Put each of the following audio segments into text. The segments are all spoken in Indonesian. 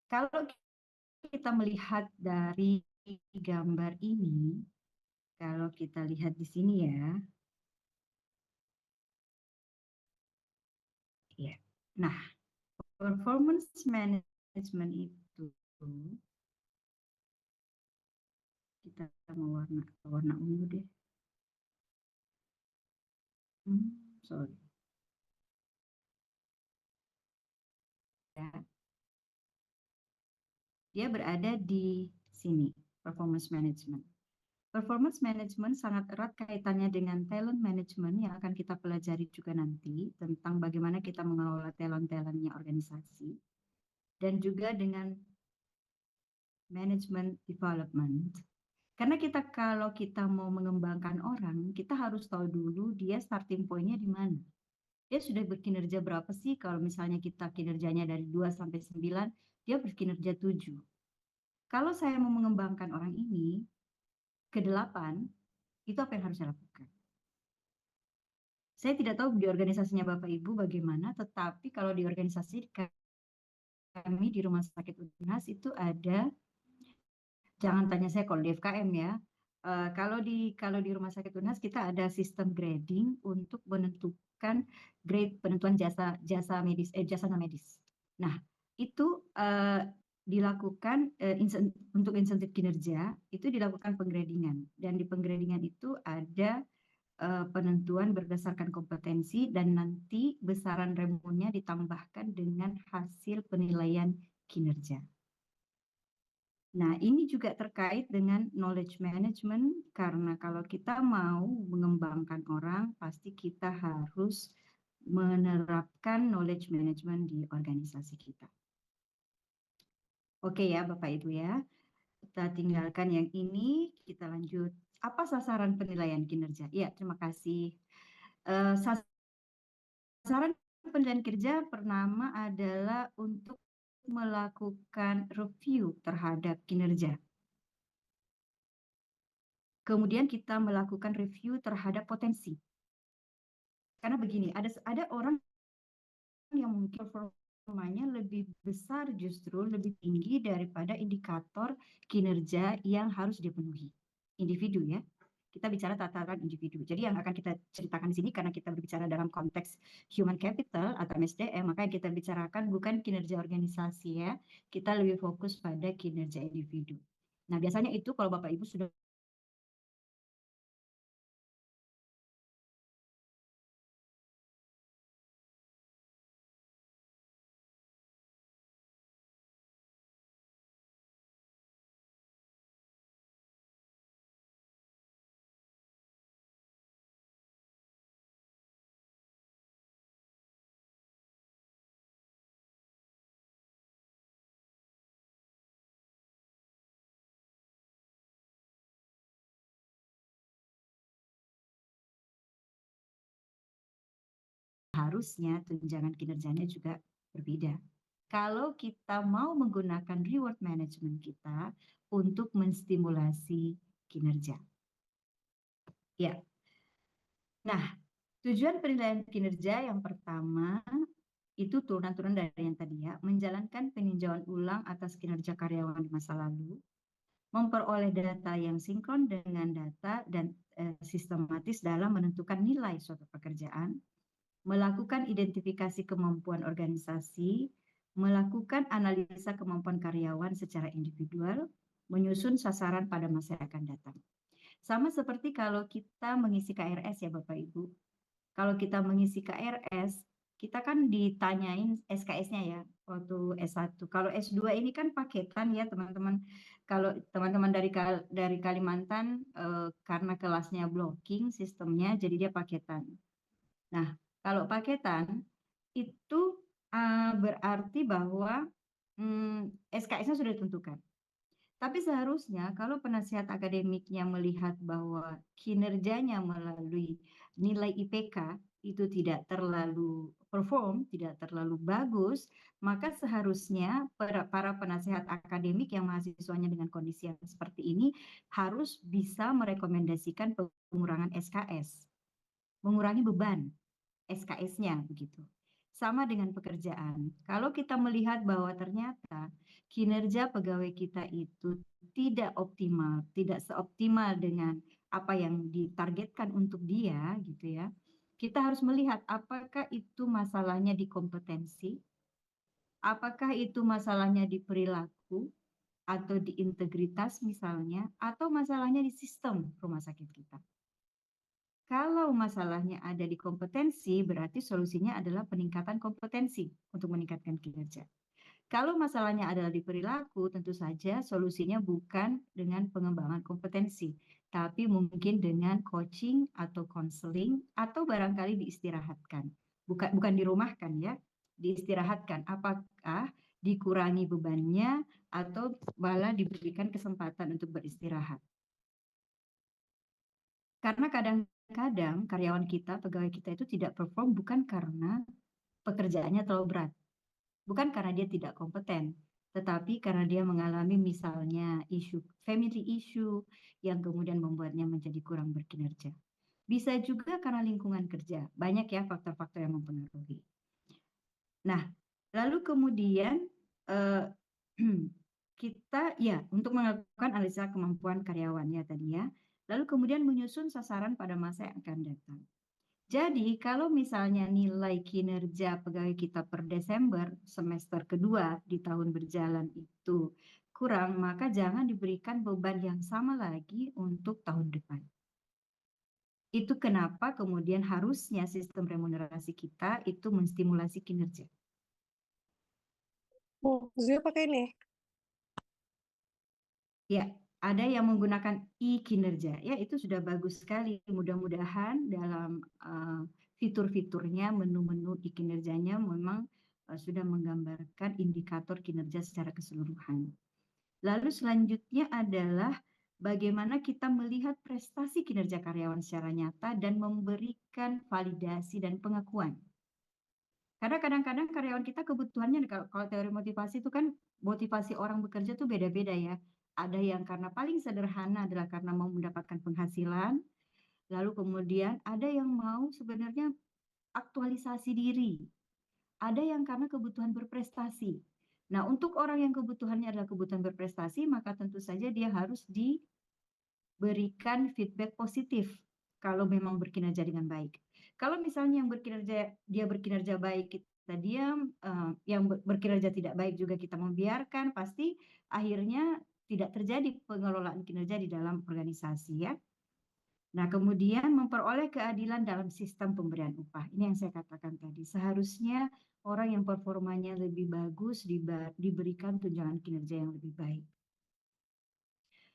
Kalau kita melihat dari gambar ini, kalau kita lihat di sini ya, ya. Nah, performance management itu kita mau warna ungu deh. Sorry. Ya, dia berada di sini, performance management. Performance management sangat erat kaitannya dengan talent management yang akan kita pelajari juga nanti tentang bagaimana kita mengelola talent-talentnya organisasi dan juga dengan management development. Karena kalau kita mau mengembangkan orang, kita harus tahu dulu dia starting point-nya di mana. Dia sudah berkinerja berapa sih? Kalau misalnya kita kinerjanya dari 2 sampai 9, dia berkinerja 7. Kalau saya mau mengembangkan orang ini ke 8, itu apa yang harus saya lakukan? Saya tidak tahu di organisasinya Bapak Ibu bagaimana, tetapi kalau di organisasi kami di Rumah Sakit Unhas itu ada, jangan tanya saya kalau di FKM ya. Kalau di Rumah Sakit Unhas kita ada sistem grading untuk menentukan grade penentuan jasa medis, jasa non medis. Nah, itu dilakukan untuk insentif kinerja itu dilakukan penggradingan, dan di penggradingan itu ada penentuan berdasarkan kompetensi dan nanti besaran remunya ditambahkan dengan hasil penilaian kinerja. Nah, ini juga terkait dengan knowledge management karena kalau kita mau mengembangkan orang, pasti kita harus menerapkan knowledge management di organisasi kita. Oke ya, Bapak Ibu ya. Kita tinggalkan yang ini, kita lanjut. Apa sasaran penilaian kinerja? Ya, terima kasih. Sasaran penilaian kinerja pertama adalah untuk melakukan review terhadap kinerja. Kemudian kita melakukan review terhadap potensi. Karena begini, ada orang yang mungkin performanya lebih besar, justru lebih tinggi daripada indikator kinerja yang harus dipenuhi. Individu ya. Kita bicara tataran individu. Jadi yang akan kita ceritakan di sini karena kita berbicara dalam konteks human capital atau MSDM, maka yang kita bicarakan bukan kinerja organisasi ya. Kita lebih fokus pada kinerja individu. Nah, biasanya itu kalau Bapak Ibu sudah harusnya tunjangan kinerjanya juga berbeda. Kalau kita mau menggunakan reward management kita untuk menstimulasi kinerja. Ya. Nah, tujuan penilaian kinerja yang pertama itu turunan-turunan dari yang tadi ya, menjalankan peninjauan ulang atas kinerja karyawan di masa lalu, memperoleh data yang sinkron dengan data dan sistematis dalam menentukan nilai suatu pekerjaan, melakukan identifikasi kemampuan organisasi, melakukan analisa kemampuan karyawan secara individual, menyusun sasaran pada masa yang akan datang. Sama seperti kalau kita mengisi KRS ya Bapak Ibu. Kalau kita mengisi KRS, kita kan ditanyain SKS-nya ya waktu S1. Kalau S2 ini kan paketan ya teman-teman. Kalau teman-teman dari Kalimantan karena kelasnya blocking sistemnya jadi dia paketan. Nah, kalau paketan itu berarti bahwa SKS-nya sudah ditentukan. Tapi seharusnya kalau penasihat akademiknya melihat bahwa kinerjanya melalui nilai IPK itu tidak terlalu perform, tidak terlalu bagus, maka seharusnya para penasihat akademik yang mahasiswanya dengan kondisi yang seperti ini harus bisa merekomendasikan pengurangan SKS, mengurangi beban SKS-nya begitu. Sama dengan pekerjaan. Kalau kita melihat bahwa ternyata kinerja pegawai kita itu tidak optimal, tidak seoptimal dengan apa yang ditargetkan untuk dia, gitu ya. Kita harus melihat apakah itu masalahnya di kompetensi, apakah itu masalahnya di perilaku atau di integritas misalnya, atau masalahnya di sistem rumah sakit kita. Kalau masalahnya ada di kompetensi, berarti solusinya adalah peningkatan kompetensi untuk meningkatkan kinerja. Kalau masalahnya adalah di perilaku, tentu saja solusinya bukan dengan pengembangan kompetensi, tapi mungkin dengan coaching atau counseling atau barangkali diistirahatkan. Bukan dirumahkan ya, diistirahatkan. Apakah dikurangi bebannya atau malah diberikan kesempatan untuk beristirahat. Karena kadang-kadang karyawan kita, pegawai kita itu tidak perform bukan karena pekerjaannya terlalu berat, bukan karena dia tidak kompeten, tetapi karena dia mengalami misalnya isu family issue yang kemudian membuatnya menjadi kurang berkinerja. Bisa juga karena lingkungan kerja, banyak ya faktor-faktor yang mempengaruhi. Nah, lalu kemudian eh, kita ya untuk melakukan analisa kemampuan karyawan ya tadi ya, lalu kemudian menyusun sasaran pada masa yang akan datang. Jadi, kalau misalnya nilai kinerja pegawai kita per Desember semester kedua di tahun berjalan itu kurang, maka jangan diberikan beban yang sama lagi untuk tahun depan. Itu kenapa kemudian harusnya sistem remunerasi kita itu menstimulasi kinerja. Oh, Zio pakai ini. Ya, ada yang menggunakan e-kinerja. Ya, itu sudah bagus sekali. Mudah-mudahan dalam fitur-fiturnya, menu-menu e-kinerjanya memang sudah menggambarkan indikator kinerja secara keseluruhan. Lalu selanjutnya adalah bagaimana kita melihat prestasi kinerja karyawan secara nyata dan memberikan validasi dan pengakuan. Karena kadang-kadang karyawan kita kebutuhannya, kalau teori motivasi itu kan motivasi orang bekerja tuh beda-beda ya. Ada yang karena paling sederhana adalah karena mau mendapatkan penghasilan, lalu kemudian ada yang mau sebenarnya aktualisasi diri, ada yang karena kebutuhan berprestasi. Nah, untuk orang yang kebutuhannya adalah kebutuhan berprestasi, maka tentu saja dia harus diberikan feedback positif kalau memang berkinerja dengan baik. Kalau misalnya yang berkinerja baik kita diam, yang berkinerja tidak baik juga kita membiarkan, pasti akhirnya tidak terjadi pengelolaan kinerja di dalam organisasi ya. Nah, kemudian memperoleh keadilan dalam sistem pemberian upah. Ini yang saya katakan tadi. Seharusnya orang yang performanya lebih bagus diberikan tunjangan kinerja yang lebih baik.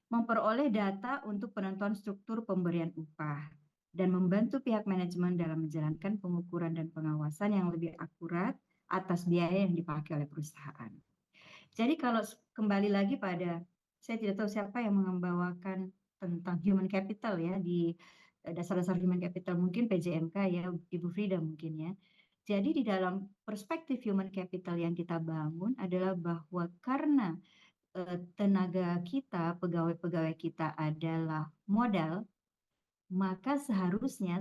Memperoleh data untuk penentuan struktur pemberian upah dan membantu pihak manajemen dalam menjalankan pengukuran dan pengawasan yang lebih akurat atas biaya yang dipakai oleh perusahaan. Jadi kalau kembali lagi pada, saya tidak tahu siapa yang membawakan tentang human capital ya di dasar-dasar human capital, mungkin PJMK ya, Ibu Frida mungkin ya. Jadi di dalam perspektif human capital yang kita bangun adalah bahwa karena tenaga kita, pegawai-pegawai kita adalah modal, maka seharusnya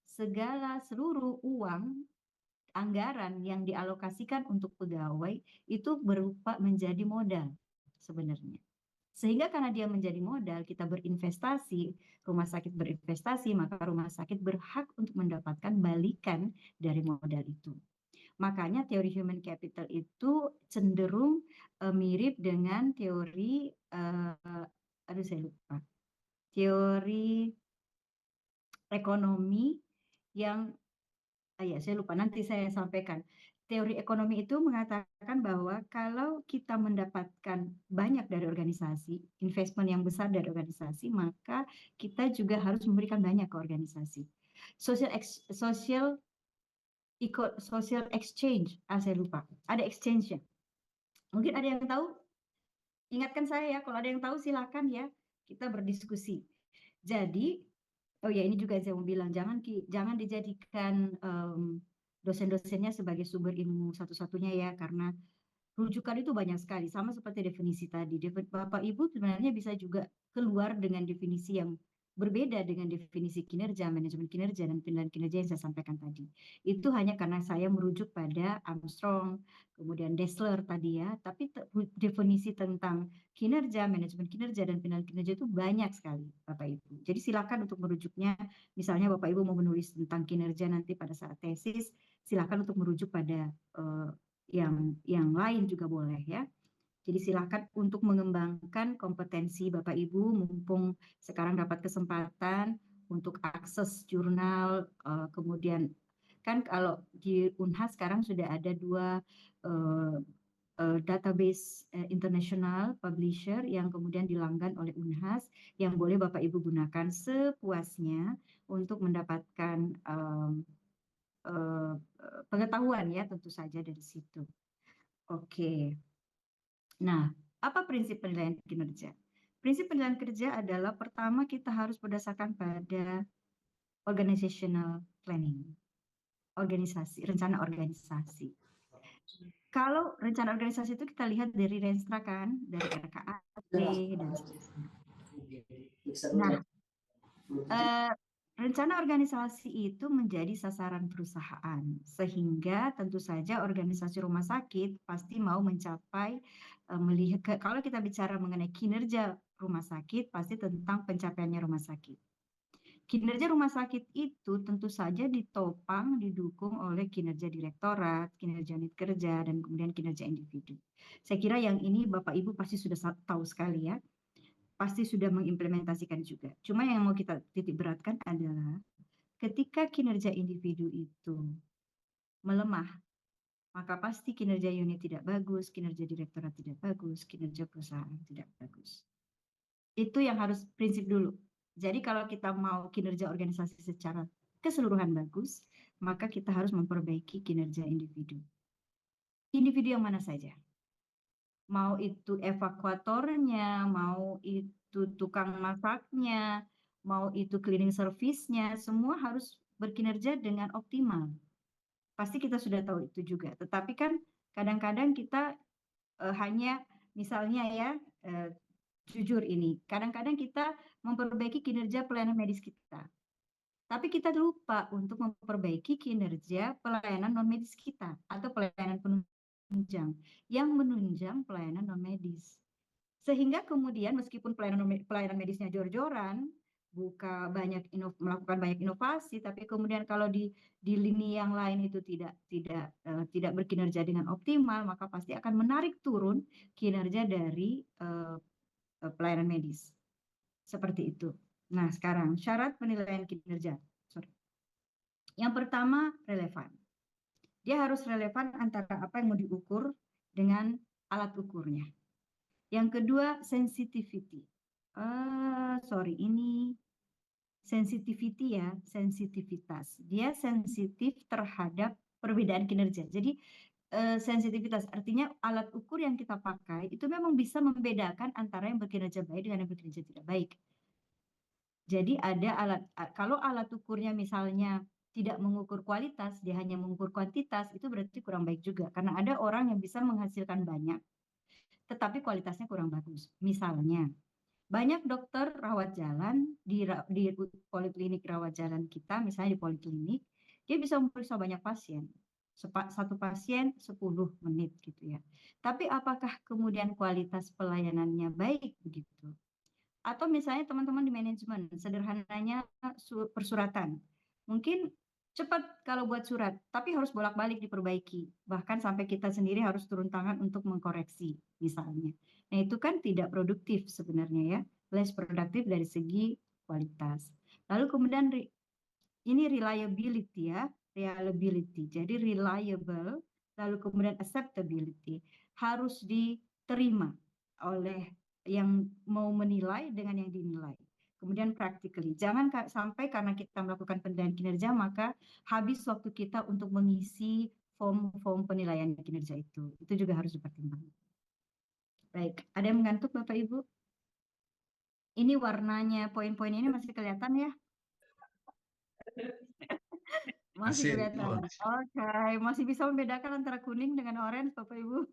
segala seluruh uang anggaran yang dialokasikan untuk pegawai itu berupa menjadi modal sebenarnya. Sehingga karena dia menjadi modal, kita berinvestasi, rumah sakit berinvestasi, maka rumah sakit berhak untuk mendapatkan balikan dari modal itu. Makanya teori human capital itu cenderung mirip dengan teori, aduh saya lupa, teori ekonomi yang ya saya lupa, nanti saya sampaikan. Teori ekonomi itu mengatakan bahwa kalau kita mendapatkan banyak dari organisasi, investment yang besar dari organisasi, maka kita juga harus memberikan banyak ke organisasi. Social exchange, saya lupa. Ada exchange-nya. Mungkin ada yang tahu? Ingatkan saya ya, kalau ada yang tahu silakan ya, kita berdiskusi. Jadi, oh ya ini juga saya mau bilang, jangan dijadikan dosen-dosennya sebagai sumber ilmu satu-satunya ya, karena rujukan itu banyak sekali, sama seperti definisi tadi. Bapak Ibu sebenarnya bisa juga keluar dengan definisi yang berbeda dengan definisi kinerja, manajemen kinerja, dan penilaian kinerja yang saya sampaikan tadi. Itu hanya karena saya merujuk pada Armstrong, kemudian Dessler tadi ya, tapi definisi tentang kinerja, manajemen kinerja, dan penilaian kinerja itu banyak sekali, Bapak Ibu. Jadi silakan untuk merujuknya, misalnya Bapak Ibu mau menulis tentang kinerja nanti pada saat tesis, silakan untuk merujuk pada yang lain juga boleh ya. Jadi silakan untuk mengembangkan kompetensi Bapak Ibu, mumpung sekarang dapat kesempatan untuk akses jurnal, kemudian kan kalau di Unhas sekarang sudah ada dua database international publisher yang kemudian dilanggan oleh Unhas yang boleh Bapak Ibu gunakan sepuasnya untuk mendapatkan pengetahuan ya tentu saja dari situ. Oke. Nah, apa prinsip penilaian kinerja? Prinsip penilaian kerja adalah pertama kita harus berdasarkan pada organizational planning, rencana organisasi. Kalau rencana organisasi itu kita lihat dari Renstra kan, dari RKAD dan seterusnya. Nah, rencana organisasi itu menjadi sasaran perusahaan, sehingga tentu saja organisasi rumah sakit pasti mau mencapai melihat kalau kita bicara mengenai kinerja rumah sakit pasti tentang pencapaiannya rumah sakit. Kinerja rumah sakit itu tentu saja ditopang, didukung oleh kinerja direktorat, kinerja unit kerja, dan kemudian kinerja individu. Saya kira yang ini Bapak Ibu pasti sudah tahu sekali ya, pasti sudah mengimplementasikan juga. Cuma yang mau kita titik beratkan adalah ketika kinerja individu itu melemah, maka pasti kinerja unit tidak bagus, kinerja direktorat tidak bagus, kinerja perusahaan tidak bagus. Itu yang harus prinsip dulu. Jadi kalau kita mau kinerja organisasi secara keseluruhan bagus, maka kita harus memperbaiki kinerja individu. Individu yang mana saja? Mau itu evakuatornya, mau itu tukang masaknya, mau itu cleaning service-nya, semua harus berkinerja dengan optimal. Pasti kita sudah tahu itu juga. Tetapi kan kadang-kadang kita hanya misalnya ya, jujur ini, kadang-kadang kita memperbaiki kinerja pelayanan medis kita. Tapi kita lupa untuk memperbaiki kinerja pelayanan non-medis kita atau pelayanan penunjang yang menunjang pelayanan non-medis. Sehingga kemudian meskipun pelayanan medisnya jor-joran, melakukan banyak inovasi, tapi kemudian kalau di lini yang lain itu tidak berkinerja dengan optimal, maka pasti akan menarik turun kinerja dari pelayanan medis. Seperti itu. Nah, sekarang syarat penilaian kinerja. Yang pertama, relevan. Dia harus relevan antara apa yang mau diukur dengan alat ukurnya. Yang kedua, sensitivity. Ini sensitivity ya, sensitivitas. Dia sensitif terhadap perbedaan kinerja. Jadi sensitivitas artinya alat ukur yang kita pakai itu memang bisa membedakan antara yang berkinerja baik dengan yang berkinerja tidak baik. Jadi ada kalau alat ukurnya misalnya tidak mengukur kualitas, dia hanya mengukur kuantitas, itu berarti kurang baik juga. Karena ada orang yang bisa menghasilkan banyak, tetapi kualitasnya kurang bagus. Misalnya, banyak dokter rawat jalan di poliklinik rawat jalan kita, misalnya di poliklinik, dia bisa memeriksa banyak pasien. Satu pasien 10 menit gitu ya. Tapi apakah kemudian kualitas pelayanannya baik begitu? Atau misalnya teman-teman di manajemen, sederhananya persuratan. Mungkin cepat kalau buat surat, tapi harus bolak-balik diperbaiki. Bahkan sampai kita sendiri harus turun tangan untuk mengkoreksi misalnya. Nah itu kan tidak produktif sebenarnya ya, less produktif dari segi kualitas. Lalu kemudian ini reliability ya, reliability. Jadi reliable, lalu kemudian acceptability harus diterima oleh yang mau menilai dengan yang dinilai. Kemudian practically, jangan sampai karena kita melakukan penilaian kinerja maka habis waktu kita untuk mengisi form penilaian kinerja itu. Itu juga harus dipertimbangkan. Baik, ada yang mengantuk Bapak Ibu? Ini warnanya, poin-poin ini masih kelihatan ya? Masih kelihatan. Oke, masih bisa membedakan antara kuning dengan orange, Bapak Ibu?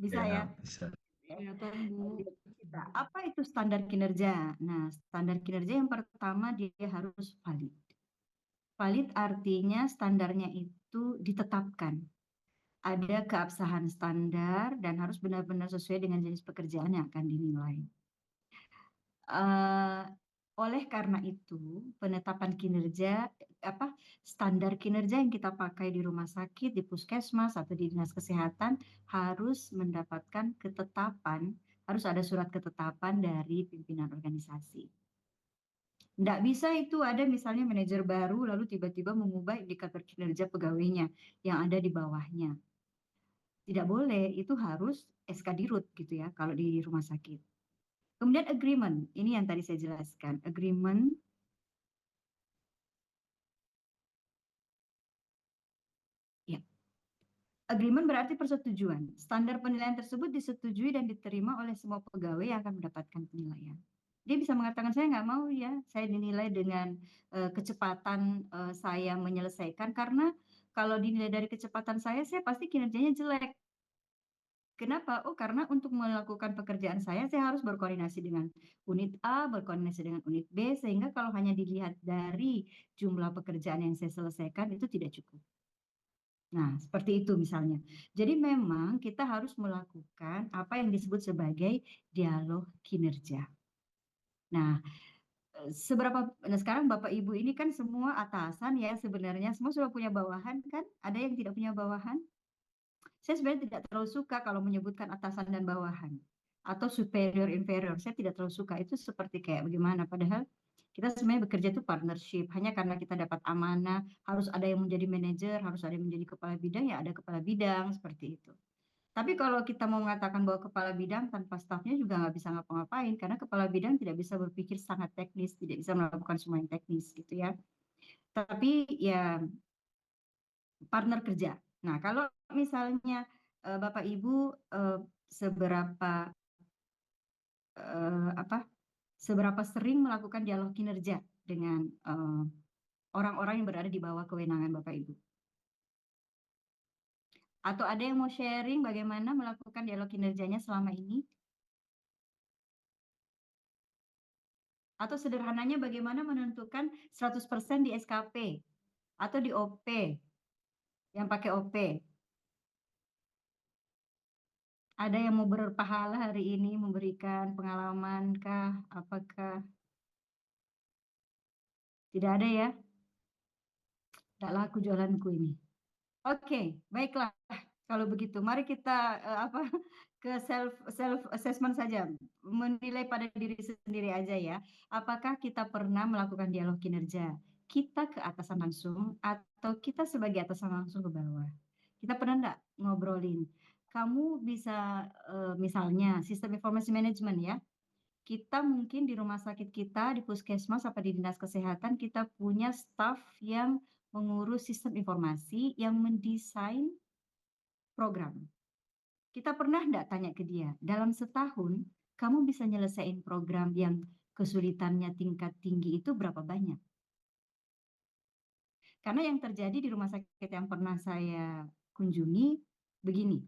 Bisa ya? Bisa. Kelihatan, Bu. apa itu standar kinerja? Nah, standar kinerja yang pertama dia harus valid. Valid artinya standarnya itu ditetapkan. Ada keabsahan standar dan harus benar-benar sesuai dengan jenis pekerjaan yang akan dinilai. Eh, oleh karena itu, penetapan kinerja, apa standar kinerja yang kita pakai di rumah sakit, di puskesmas atau di dinas kesehatan harus mendapatkan ketetapan, harus ada surat ketetapan dari pimpinan organisasi. Tidak bisa itu ada misalnya manajer baru lalu tiba-tiba mengubah indikator kinerja pegawainya yang ada di bawahnya. Tidak boleh, itu harus SK Dirut gitu ya kalau di rumah sakit. Kemudian agreement, ini yang tadi saya jelaskan. Agreement, ya. Agreement berarti persetujuan. Standar penilaian tersebut disetujui dan diterima oleh semua pegawai yang akan mendapatkan penilaian. Dia bisa mengatakan saya nggak mau ya, saya dinilai dengan kecepatan saya menyelesaikan karena kalau dinilai dari kecepatan saya pasti kinerjanya jelek. Kenapa? Oh, karena untuk melakukan pekerjaan saya harus berkoordinasi dengan unit A, berkoordinasi dengan unit B, sehingga kalau hanya dilihat dari jumlah pekerjaan yang saya selesaikan itu tidak cukup. Nah, seperti itu misalnya. Jadi memang kita harus melakukan apa yang disebut sebagai dialog kinerja. Nah, seberapa, nah sekarang Bapak Ibu ini kan semua atasan ya sebenarnya, semua sudah punya bawahan kan? Ada yang tidak punya bawahan? Saya sebenarnya tidak terlalu suka kalau menyebutkan atasan dan bawahan atau superior inferior. Saya tidak terlalu suka itu seperti kayak bagaimana. Padahal kita sebenarnya bekerja itu partnership. Hanya karena kita dapat amanah, harus ada yang menjadi manajer, harus ada yang menjadi kepala bidang, ya ada kepala bidang seperti itu. Tapi kalau kita mau mengatakan bahwa kepala bidang tanpa stafnya juga nggak bisa ngapa-ngapain karena kepala bidang tidak bisa berpikir sangat teknis, tidak bisa melakukan semua yang teknis gitu ya. Tapi ya partner kerja. Nah, kalau misalnya Bapak Ibu eh, seberapa apa seberapa sering melakukan dialog kinerja dengan orang-orang yang berada di bawah kewenangan Bapak Ibu? Atau ada yang mau sharing bagaimana melakukan dialog kinerjanya selama ini? Atau sederhananya bagaimana menentukan 100% di SKP atau di OP yang pakai OP? Ada yang mau berpahala hari ini memberikan pengalaman kah? Apakah tidak ada ya? Tak laku jualanku ini. Oke, baiklah. Kalau begitu, mari kita apa ke self assessment saja, menilai pada diri sendiri aja ya. Apakah kita pernah melakukan dialog kinerja? Kita ke atasan langsung atau kita sebagai atasan langsung ke bawah? Kita pernah enggak ngobrolin? Kamu bisa misalnya sistem informasi manajemen ya. Kita mungkin di rumah sakit kita, di puskesmas, apa di dinas kesehatan, kita punya staf yang mengurus sistem informasi, yang mendesain program. Kita pernah enggak tanya ke dia, dalam setahun kamu bisa nyelesain program yang kesulitannya tingkat tinggi itu berapa banyak? Karena yang terjadi di rumah sakit yang pernah saya kunjungi, begini,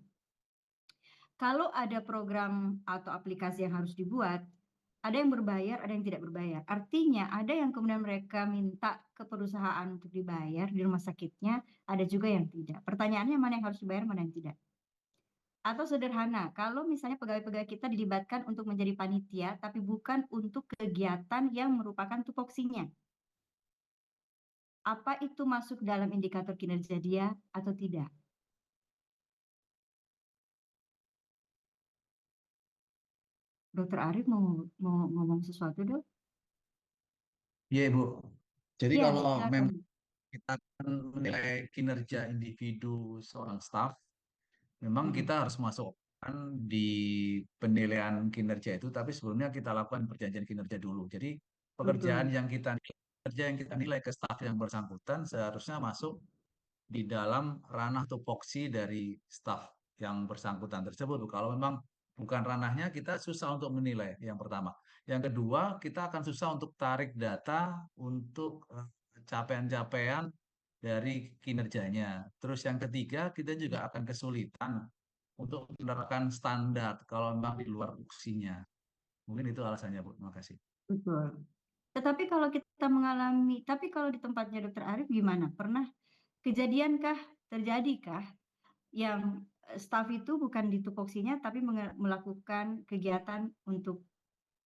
kalau ada program atau aplikasi yang harus dibuat, ada yang berbayar, ada yang tidak berbayar. Artinya ada yang kemudian mereka minta ke perusahaan untuk dibayar di rumah sakitnya, ada juga yang tidak. Pertanyaannya mana yang harus dibayar, mana yang tidak. Atau sederhana, kalau misalnya pegawai-pegawai kita dilibatkan untuk menjadi panitia, tapi bukan untuk kegiatan yang merupakan tupoksinya. Apa itu masuk dalam indikator kinerja dia atau tidak? Dokter Arif mau ngomong sesuatu dong? Iya, Ibu. Jadi Ya, kalau silakan. memang kita akan menilai kinerja individu seorang staf, memang Mm-mm. kita harus masukkan di penilaian kinerja itu, tapi sebelumnya kita lakukan perjanjian kinerja dulu. Jadi pekerjaan Betul. yang kita kerja yang kita nilai ke staf yang bersangkutan seharusnya masuk di dalam ranah tupoksi dari staf yang bersangkutan tersebut. Kalau memang bukan ranahnya, kita susah untuk menilai, yang pertama. Yang kedua, kita akan susah untuk tarik data untuk capaian-capaian dari kinerjanya. Terus yang ketiga, kita juga akan kesulitan untuk menerapkan standar kalau memang di luar tupoksinya. Mungkin itu alasannya, Bu. Terima kasih. Betul. Tapi kalau di tempatnya Dokter Arif gimana? Pernah kejadiankah, terjadikah yang staf itu bukan di tupoksinya tapi melakukan kegiatan untuk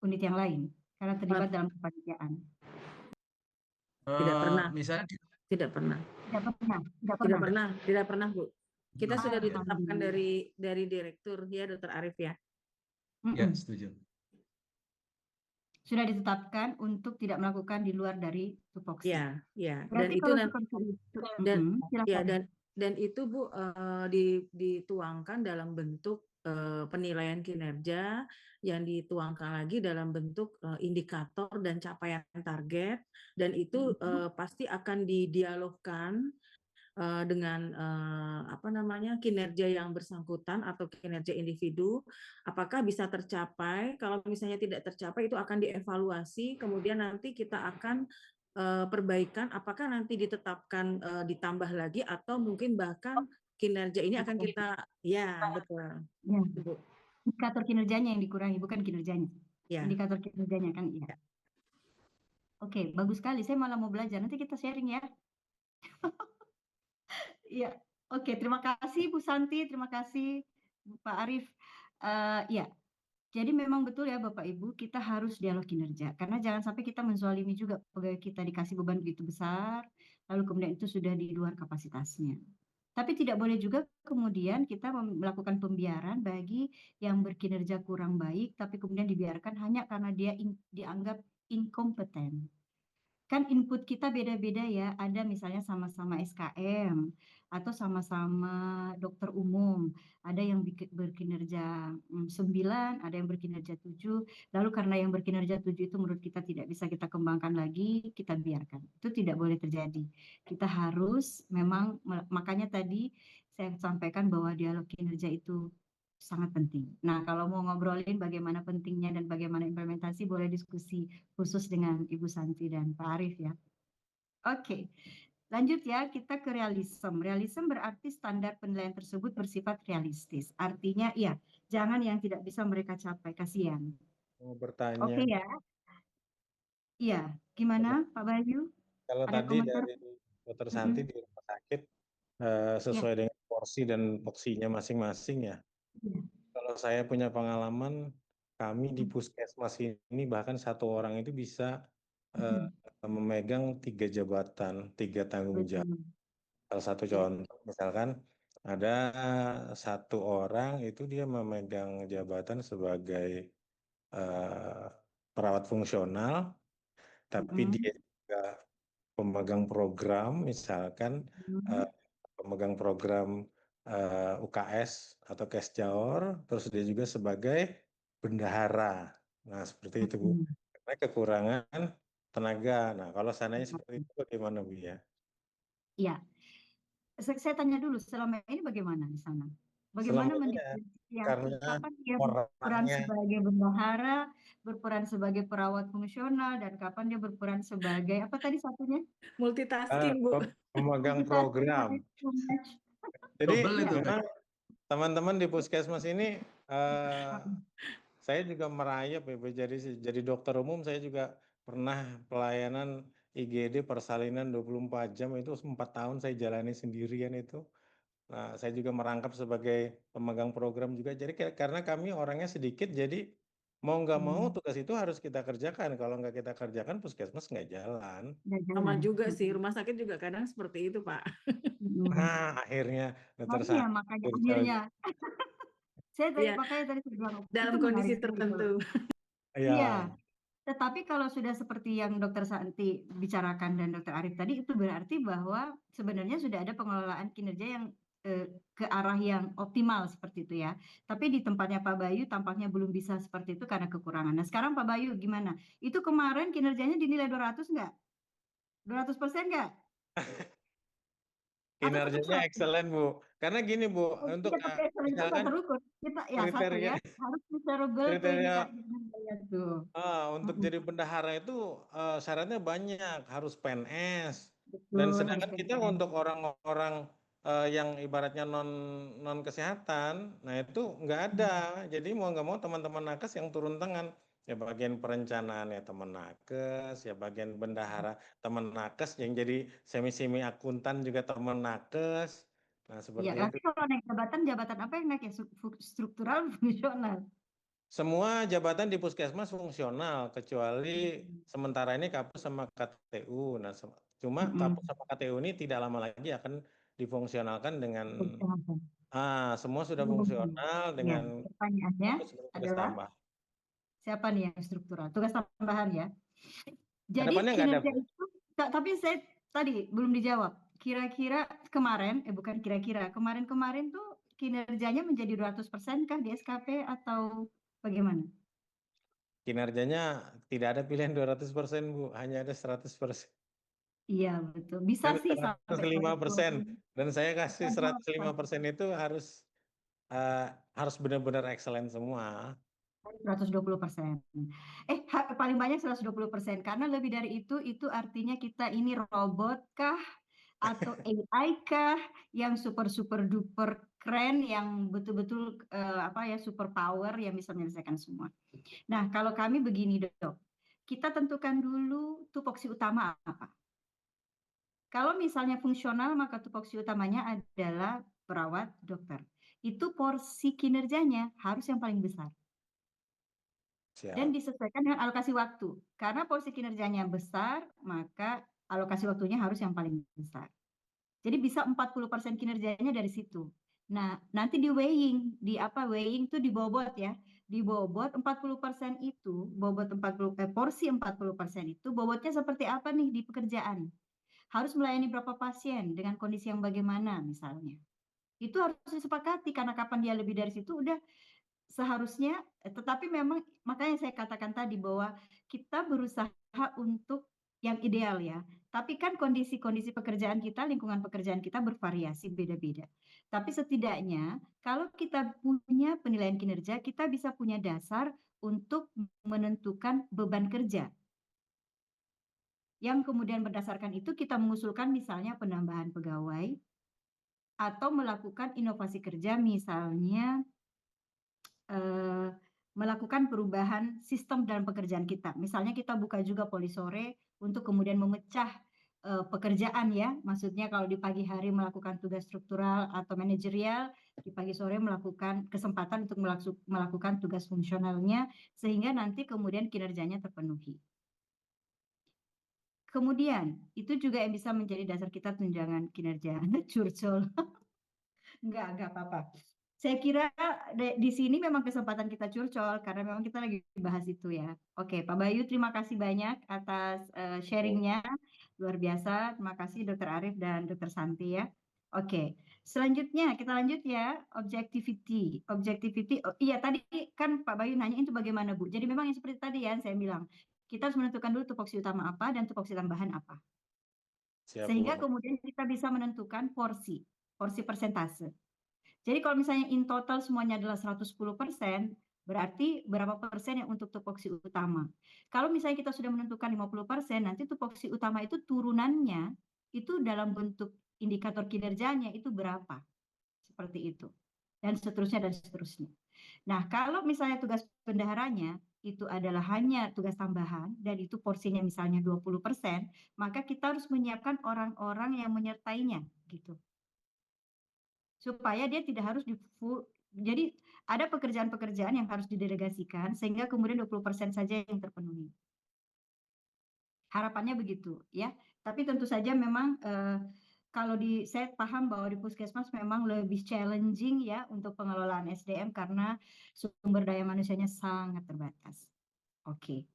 unit yang lain karena terlibat dalam kepanitiaan? Tidak pernah, Misalnya tidak pernah, Tidak pernah, tidak tidak pernah. pernah, tidak pernah, Bu. Kita sudah ditetapkan Alhamdulillah. dari direktur ya, Dokter Arif ya. ya, Mm-mm. setuju. Sudah ditetapkan untuk tidak melakukan di luar dari tupoksi. Ya, ya. Dan Berarti itu kalau nanti seperti itu, dan ya silakan. dan itu Bu dituangkan dalam bentuk penilaian kinerja yang dituangkan lagi dalam bentuk indikator dan capaian target, dan itu pasti akan didialogkan dengan apa namanya, kinerja yang bersangkutan atau kinerja individu, apakah bisa tercapai. Kalau misalnya tidak tercapai, itu akan dievaluasi, kemudian nanti kita akan perbaikan, apakah nanti ditetapkan ditambah lagi atau mungkin bahkan kinerja ini akan kita, ya betul. Ya. Bu. Indikator kinerjanya yang dikurangi, bukan kinerjanya. Ya. Indikator kinerjanya kan, iya. Oke, bagus sekali. Saya malah mau belajar. Nanti kita sharing ya. Iya. Oke, terima kasih Bu Santi, terima kasih Pak Arif. Ya, jadi memang betul ya Bapak Ibu, kita harus dialog kinerja. Karena jangan sampai kita menzalimi juga pegawai kita, dikasih beban begitu besar, lalu kemudian itu sudah di luar kapasitasnya. Tapi tidak boleh juga kemudian kita melakukan pembiaran bagi yang berkinerja kurang baik, tapi kemudian dibiarkan hanya karena dia dianggap inkompeten. Kan input kita beda-beda ya, ada misalnya sama-sama SKM atau sama-sama dokter umum, ada yang berkinerja 9, ada yang berkinerja 7, lalu karena yang berkinerja 7 itu menurut kita tidak bisa kita kembangkan lagi, kita biarkan. Itu tidak boleh terjadi. Kita harus memang, makanya tadi saya sampaikan bahwa dialog kinerja itu sangat penting. Nah, kalau mau ngobrolin bagaimana pentingnya dan bagaimana implementasi, boleh diskusi khusus dengan Ibu Santi dan Pak Arif ya. Oke, lanjut ya, kita ke realism. Realism berarti standar penilaian tersebut bersifat realistis. Artinya ya, jangan yang tidak bisa mereka capai, kasihan. Mau bertanya, Oke ya. Iya, gimana Pak Bayu? kalau Ada tadi komentar? dari Dokter Santi di rumah sakit sesuai dengan porsi dan poksinya masing-masing ya. Iya. Kalau saya punya pengalaman, kami di puskesmas ini bahkan satu orang itu bisa memegang 3 jabatan, 3 tanggung jawab. Betul. Salah satu contoh, misalkan ada satu orang itu dia memegang jabatan sebagai perawat fungsional, tapi dia juga pemegang program, misalkan pemegang program UKS atau Kesjawor, terus dia juga sebagai bendahara. Nah, seperti itu, Bu. Karena kekurangan tenaga. Nah, kalau sananya seperti itu bagaimana, Bu ya? Iya. Saya tanya dulu, selama ini bagaimana di sana? Bagaimana Selama ini mendiferensiasi karena kapan dia berperan orangnya sebagai bendahara, berperan sebagai perawat fungsional, dan kapan dia berperan sebagai apa tadi satunya? Multitasking, Bu. pemegang Multitasking, program. too much. Jadi Double itu. memang teman-teman di puskesmas ini saya juga merayap ya, Bu. Jadi dokter umum saya juga pernah pelayanan IGD persalinan 24 jam itu 4 tahun saya jalani sendirian itu. Nah, saya juga merangkap sebagai pemegang program juga. Jadi karena kami orangnya sedikit, jadi mau nggak mau tugas itu harus kita kerjakan. Kalau nggak kita kerjakan, puskesmas nggak jalan. Nggak Sama jalan. juga sih, rumah sakit juga kadang seperti itu, Pak. Nah, akhirnya Nah, dokter iya, Santi makanya berusaha. akhirnya Iya, makanya tadi saya bilang dalam itu kondisi menarik sekali kalau tertentu. Ya, iya. Tetapi kalau sudah seperti yang Dokter Santi bicarakan dan Dokter Arif tadi, itu berarti bahwa sebenarnya sudah ada pengelolaan kinerja yang ke arah yang optimal seperti itu ya. Tapi di tempatnya Pak Bayu tampaknya belum bisa seperti itu karena kekurangan. Nah sekarang Pak Bayu gimana? Itu kemarin kinerjanya dinilai 200 nggak? 200% nggak? Atau tetap kinerjanya 100? excellent, Bu. Karena gini, Bu, Oh, untuk iya, tapi excellent itu nggak misalkan terukur. Kita ya satu kriteria ya, harus measurable tuh kriteria indikatornya tuh. untuk jadi bendahara itu syaratnya banyak, harus PNS. Dan Betul, harus sedangkan kita PNS. untuk orang-orang yang ibaratnya non kesehatan, nah itu nggak ada. Jadi mau nggak mau teman-teman nakes yang turun tangan. Ya bagian perencanaan ya teman nakes, ya bagian bendahara teman nakes, yang jadi semi-semi akuntan juga teman nakes. Nah, Ya, seperti itu. tapi kalau naik jabatan apa yang naik ya? Struktural, fungsional. Semua jabatan di puskesmas fungsional, kecuali sementara ini Kapus sama KTU. Nah, cuma Kapus sama KTU ini tidak lama lagi akan difungsionalkan dengan semua sudah fungsional Ya, dengan pertanyaannya Kapus tugas adalah tambah. siapa nih yang struktural? Tugas tambahan ya. Jadi Hadapannya nggak ada, kinerja Bu. itu, tapi saya tadi belum dijawab. Kira-kira kemarin, bukan kira-kira, kemarin-kemarin tuh kinerjanya menjadi 200% kah di SKP atau bagaimana? Kinerjanya tidak ada pilihan 200%, Bu. Hanya ada 100%. Iya, betul. Bisa Dan sih sampai 105%. 120. Dan saya kasih 105% itu harus benar-benar excellent semua. 120%. Paling banyak 120%. Karena lebih dari itu artinya kita ini robot kah atau AI kah yang super duper keren, yang betul-betul super power yang bisa menyelesaikan semua. Nah, kalau kami begini, Dok. Kita tentukan dulu tupoksi utama apa. Kalau misalnya fungsional, maka tupoksi utamanya adalah perawat, dokter. Itu porsi kinerjanya harus yang paling besar. Dan Siap. disesuaikan dengan alokasi waktu. Karena porsi kinerjanya besar, maka alokasi waktunya harus yang paling besar. Jadi bisa 40% kinerjanya dari situ. Nah, nanti di weighing, weighing itu dibobot ya. Dibobot 40% itu, porsi 40% itu bobotnya seperti apa nih di pekerjaan? Harus melayani berapa pasien dengan kondisi yang bagaimana misalnya. Itu harus disepakati, karena kapan dia lebih dari situ udah seharusnya, tetapi memang makanya saya katakan tadi bahwa kita berusaha untuk yang ideal ya. Tapi kan kondisi-kondisi pekerjaan kita, lingkungan pekerjaan kita bervariasi beda-beda. Tapi setidaknya kalau kita punya penilaian kinerja, kita bisa punya dasar untuk menentukan beban kerja. Yang kemudian berdasarkan itu kita mengusulkan misalnya penambahan pegawai atau melakukan inovasi kerja, misalnya melakukan perubahan sistem dalam pekerjaan kita. Misalnya kita buka juga polisore untuk kemudian memecah pekerjaan ya. Maksudnya kalau di pagi hari melakukan tugas struktural atau manajerial, di pagi sore melakukan kesempatan untuk melakukan tugas fungsionalnya, sehingga nanti kemudian kinerjanya terpenuhi. Kemudian, itu juga yang bisa menjadi dasar kita tunjangan kinerja. Curcol. Enggak apa-apa. Saya kira di sini memang kesempatan kita curcol karena memang kita lagi bahas itu ya. Oke, Pak Bayu, terima kasih banyak atas sharingnya, luar biasa. Terima kasih Dr. Arief dan Dr. Santi ya. Oke, selanjutnya kita lanjut ya, objectivity. Objectivity, oh iya tadi kan Pak Bayu nanya itu bagaimana Bu. Jadi memang yang seperti tadi ya saya bilang, kita harus menentukan dulu tupoksi utama apa dan tupoksi tambahan apa. Siap, Sehingga Bu. kemudian kita bisa menentukan porsi persentase. Jadi kalau misalnya in total semuanya adalah 110%, berarti berapa persen yang untuk tupoksi utama. Kalau misalnya kita sudah menentukan 50%, nanti tupoksi utama itu turunannya itu dalam bentuk indikator kinerjanya itu berapa. Seperti itu. Dan seterusnya dan seterusnya. Nah, kalau misalnya tugas bendaharanya itu adalah hanya tugas tambahan dan itu porsinya misalnya 20%, maka kita harus menyiapkan orang-orang yang menyertainya gitu. Supaya dia tidak harus jadi ada pekerjaan-pekerjaan yang harus didelegasikan sehingga kemudian 20% saja yang terpenuhi. Harapannya begitu ya. Tapi tentu saja memang kalau saya paham bahwa di puskesmas memang lebih challenging ya untuk pengelolaan SDM karena sumber daya manusianya sangat terbatas. Oke.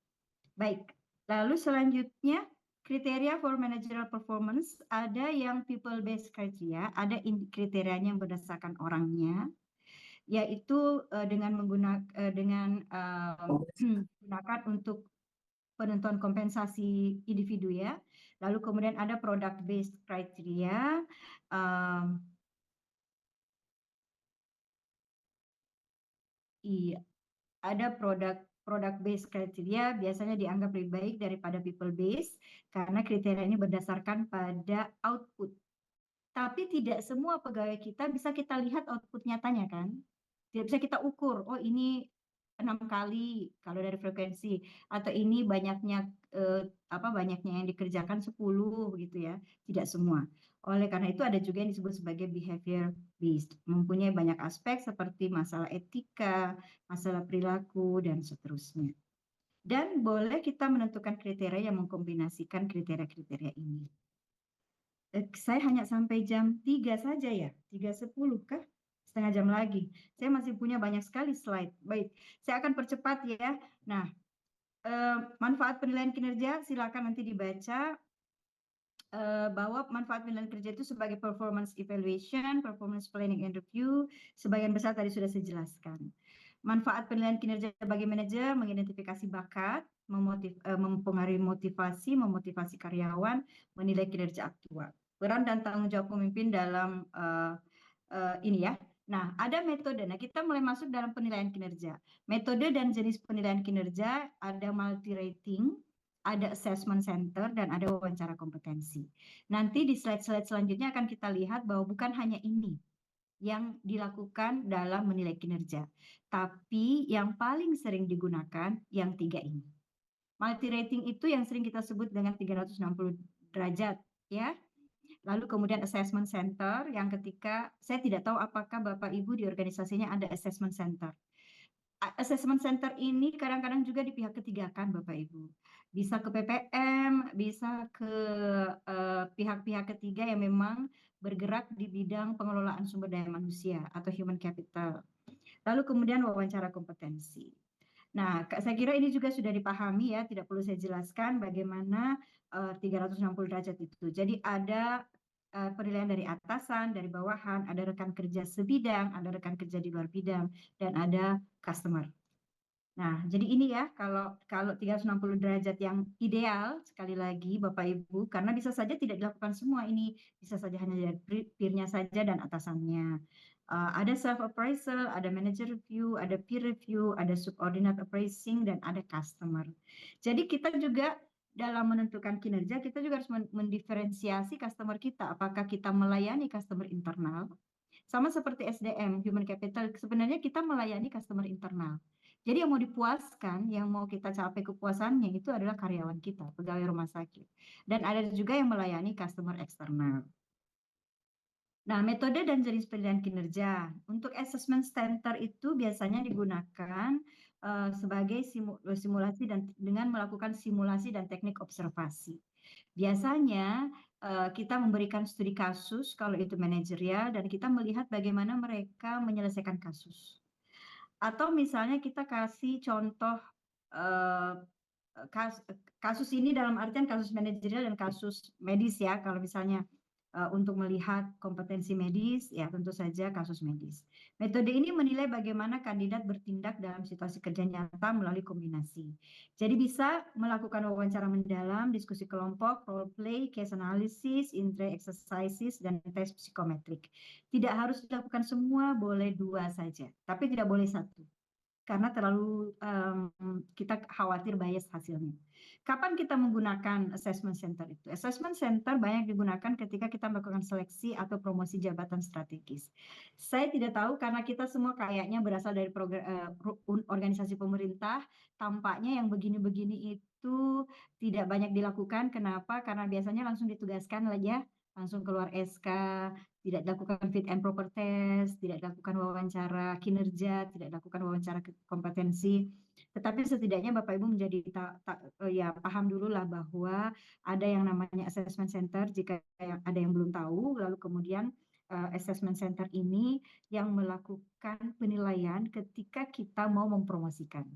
Baik. Lalu selanjutnya kriteria for managerial performance, ada yang people based criteria, ada kriterianya yang berdasarkan orangnya, yaitu dengan menggunakan untuk penentuan kompensasi individu ya. Lalu kemudian ada product based criteria, iya, ada product based criteria biasanya dianggap lebih baik daripada people based karena kriteria ini berdasarkan pada output. Tapi tidak semua pegawai kita bisa kita lihat output nyatanya kan. Tidak bisa kita ukur, oh ini 6 kali kalau dari frekuensi, atau ini banyaknya banyaknya yang dikerjakan 10 gitu ya, tidak semua. Oleh karena itu ada juga yang disebut sebagai behavior based, mempunyai banyak aspek seperti masalah etika, masalah perilaku dan seterusnya. Dan boleh kita menentukan kriteria yang mengkombinasikan kriteria-kriteria ini. Saya hanya sampai jam 3 saja ya, 3:10 kah? Setengah jam lagi. Saya masih punya banyak sekali slide. Baik, saya akan percepat ya. Nah, manfaat penilaian kinerja silakan nanti dibaca, bahwa manfaat penilaian kinerja itu sebagai performance evaluation, performance planning and review, sebagian besar tadi sudah saya jelaskan. Manfaat penilaian kinerja bagi manajer, mengidentifikasi bakat, mempengaruhi motivasi, memotivasi karyawan, menilai kinerja aktual. Peran dan tanggung jawab pemimpin dalam ini ya. Nah, ada metode. Nah, kita mulai masuk dalam penilaian kinerja. Metode dan jenis penilaian kinerja ada multi rating, ada assessment center, dan ada wawancara kompetensi. Nanti di slide-slide selanjutnya akan kita lihat bahwa bukan hanya ini yang dilakukan dalam menilai kinerja, tapi yang paling sering digunakan yang 3 ini. Multi rating itu yang sering kita sebut dengan 360 derajat, ya. Lalu kemudian assessment center yang ketika saya tidak tahu apakah Bapak Ibu di organisasinya ada assessment center. Assessment center ini kadang-kadang juga di pihak ketiga kan Bapak Ibu. Bisa ke PPM, bisa ke pihak-pihak ketiga yang memang bergerak di bidang pengelolaan sumber daya manusia atau human capital. Lalu kemudian wawancara kompetensi. Nah, saya kira ini juga sudah dipahami ya, tidak perlu saya jelaskan bagaimana 360 derajat itu. Jadi ada penilaian dari atasan, dari bawahan, ada rekan kerja sebidang, ada rekan kerja di luar bidang, dan ada customer. Nah, jadi ini ya, kalau 360 derajat yang ideal, sekali lagi Bapak Ibu, karena bisa saja tidak dilakukan semua ini, bisa saja hanya dari peer-nya saja dan atasannya. Ada self appraisal, ada manager review, ada peer review, ada subordinate appraising, dan ada customer. Jadi kita juga dalam menentukan kinerja, kita juga harus mendiferensiasi customer kita. Apakah kita melayani customer internal? Sama seperti SDM, human capital, sebenarnya kita melayani customer internal. Jadi yang mau dipuaskan, yang mau kita capai kepuasannya itu adalah karyawan kita, pegawai rumah sakit. Dan ada juga yang melayani customer eksternal. Nah, metode dan jenis penilaian kinerja. Untuk assessment center itu biasanya digunakan sebagai simulasi dan dengan melakukan simulasi dan teknik observasi. Biasanya kita memberikan studi kasus kalau itu manajerial dan kita melihat bagaimana mereka menyelesaikan kasus. Atau misalnya kita kasih contoh kasus ini dalam artian kasus manajerial dan kasus medis ya. Kalau misalnya untuk melihat kompetensi medis, ya tentu saja kasus medis. Metode ini menilai bagaimana kandidat bertindak dalam situasi kerja nyata melalui kombinasi. Jadi bisa melakukan wawancara mendalam, diskusi kelompok, role play, case analysis, intra exercises, dan tes psikometrik. Tidak harus dilakukan semua, boleh 2 saja, tapi tidak boleh 1. Karena terlalu kita khawatir bias hasilnya. Kapan kita menggunakan assessment center itu? Assessment center banyak digunakan ketika kita melakukan seleksi atau promosi jabatan strategis. Saya tidak tahu karena kita semua kayaknya berasal dari organisasi pemerintah, tampaknya yang begini-begini itu tidak banyak dilakukan. Kenapa? Karena biasanya langsung ditugaskan aja, langsung keluar SK, tidak dilakukan fit and proper test, tidak dilakukan wawancara kinerja, tidak dilakukan wawancara kompetensi. Tetapi setidaknya Bapak Ibu menjadi ya paham dulu lah bahwa ada yang namanya assessment center jika ada yang belum tahu, lalu kemudian assessment center ini yang melakukan penilaian ketika kita mau mempromosikan.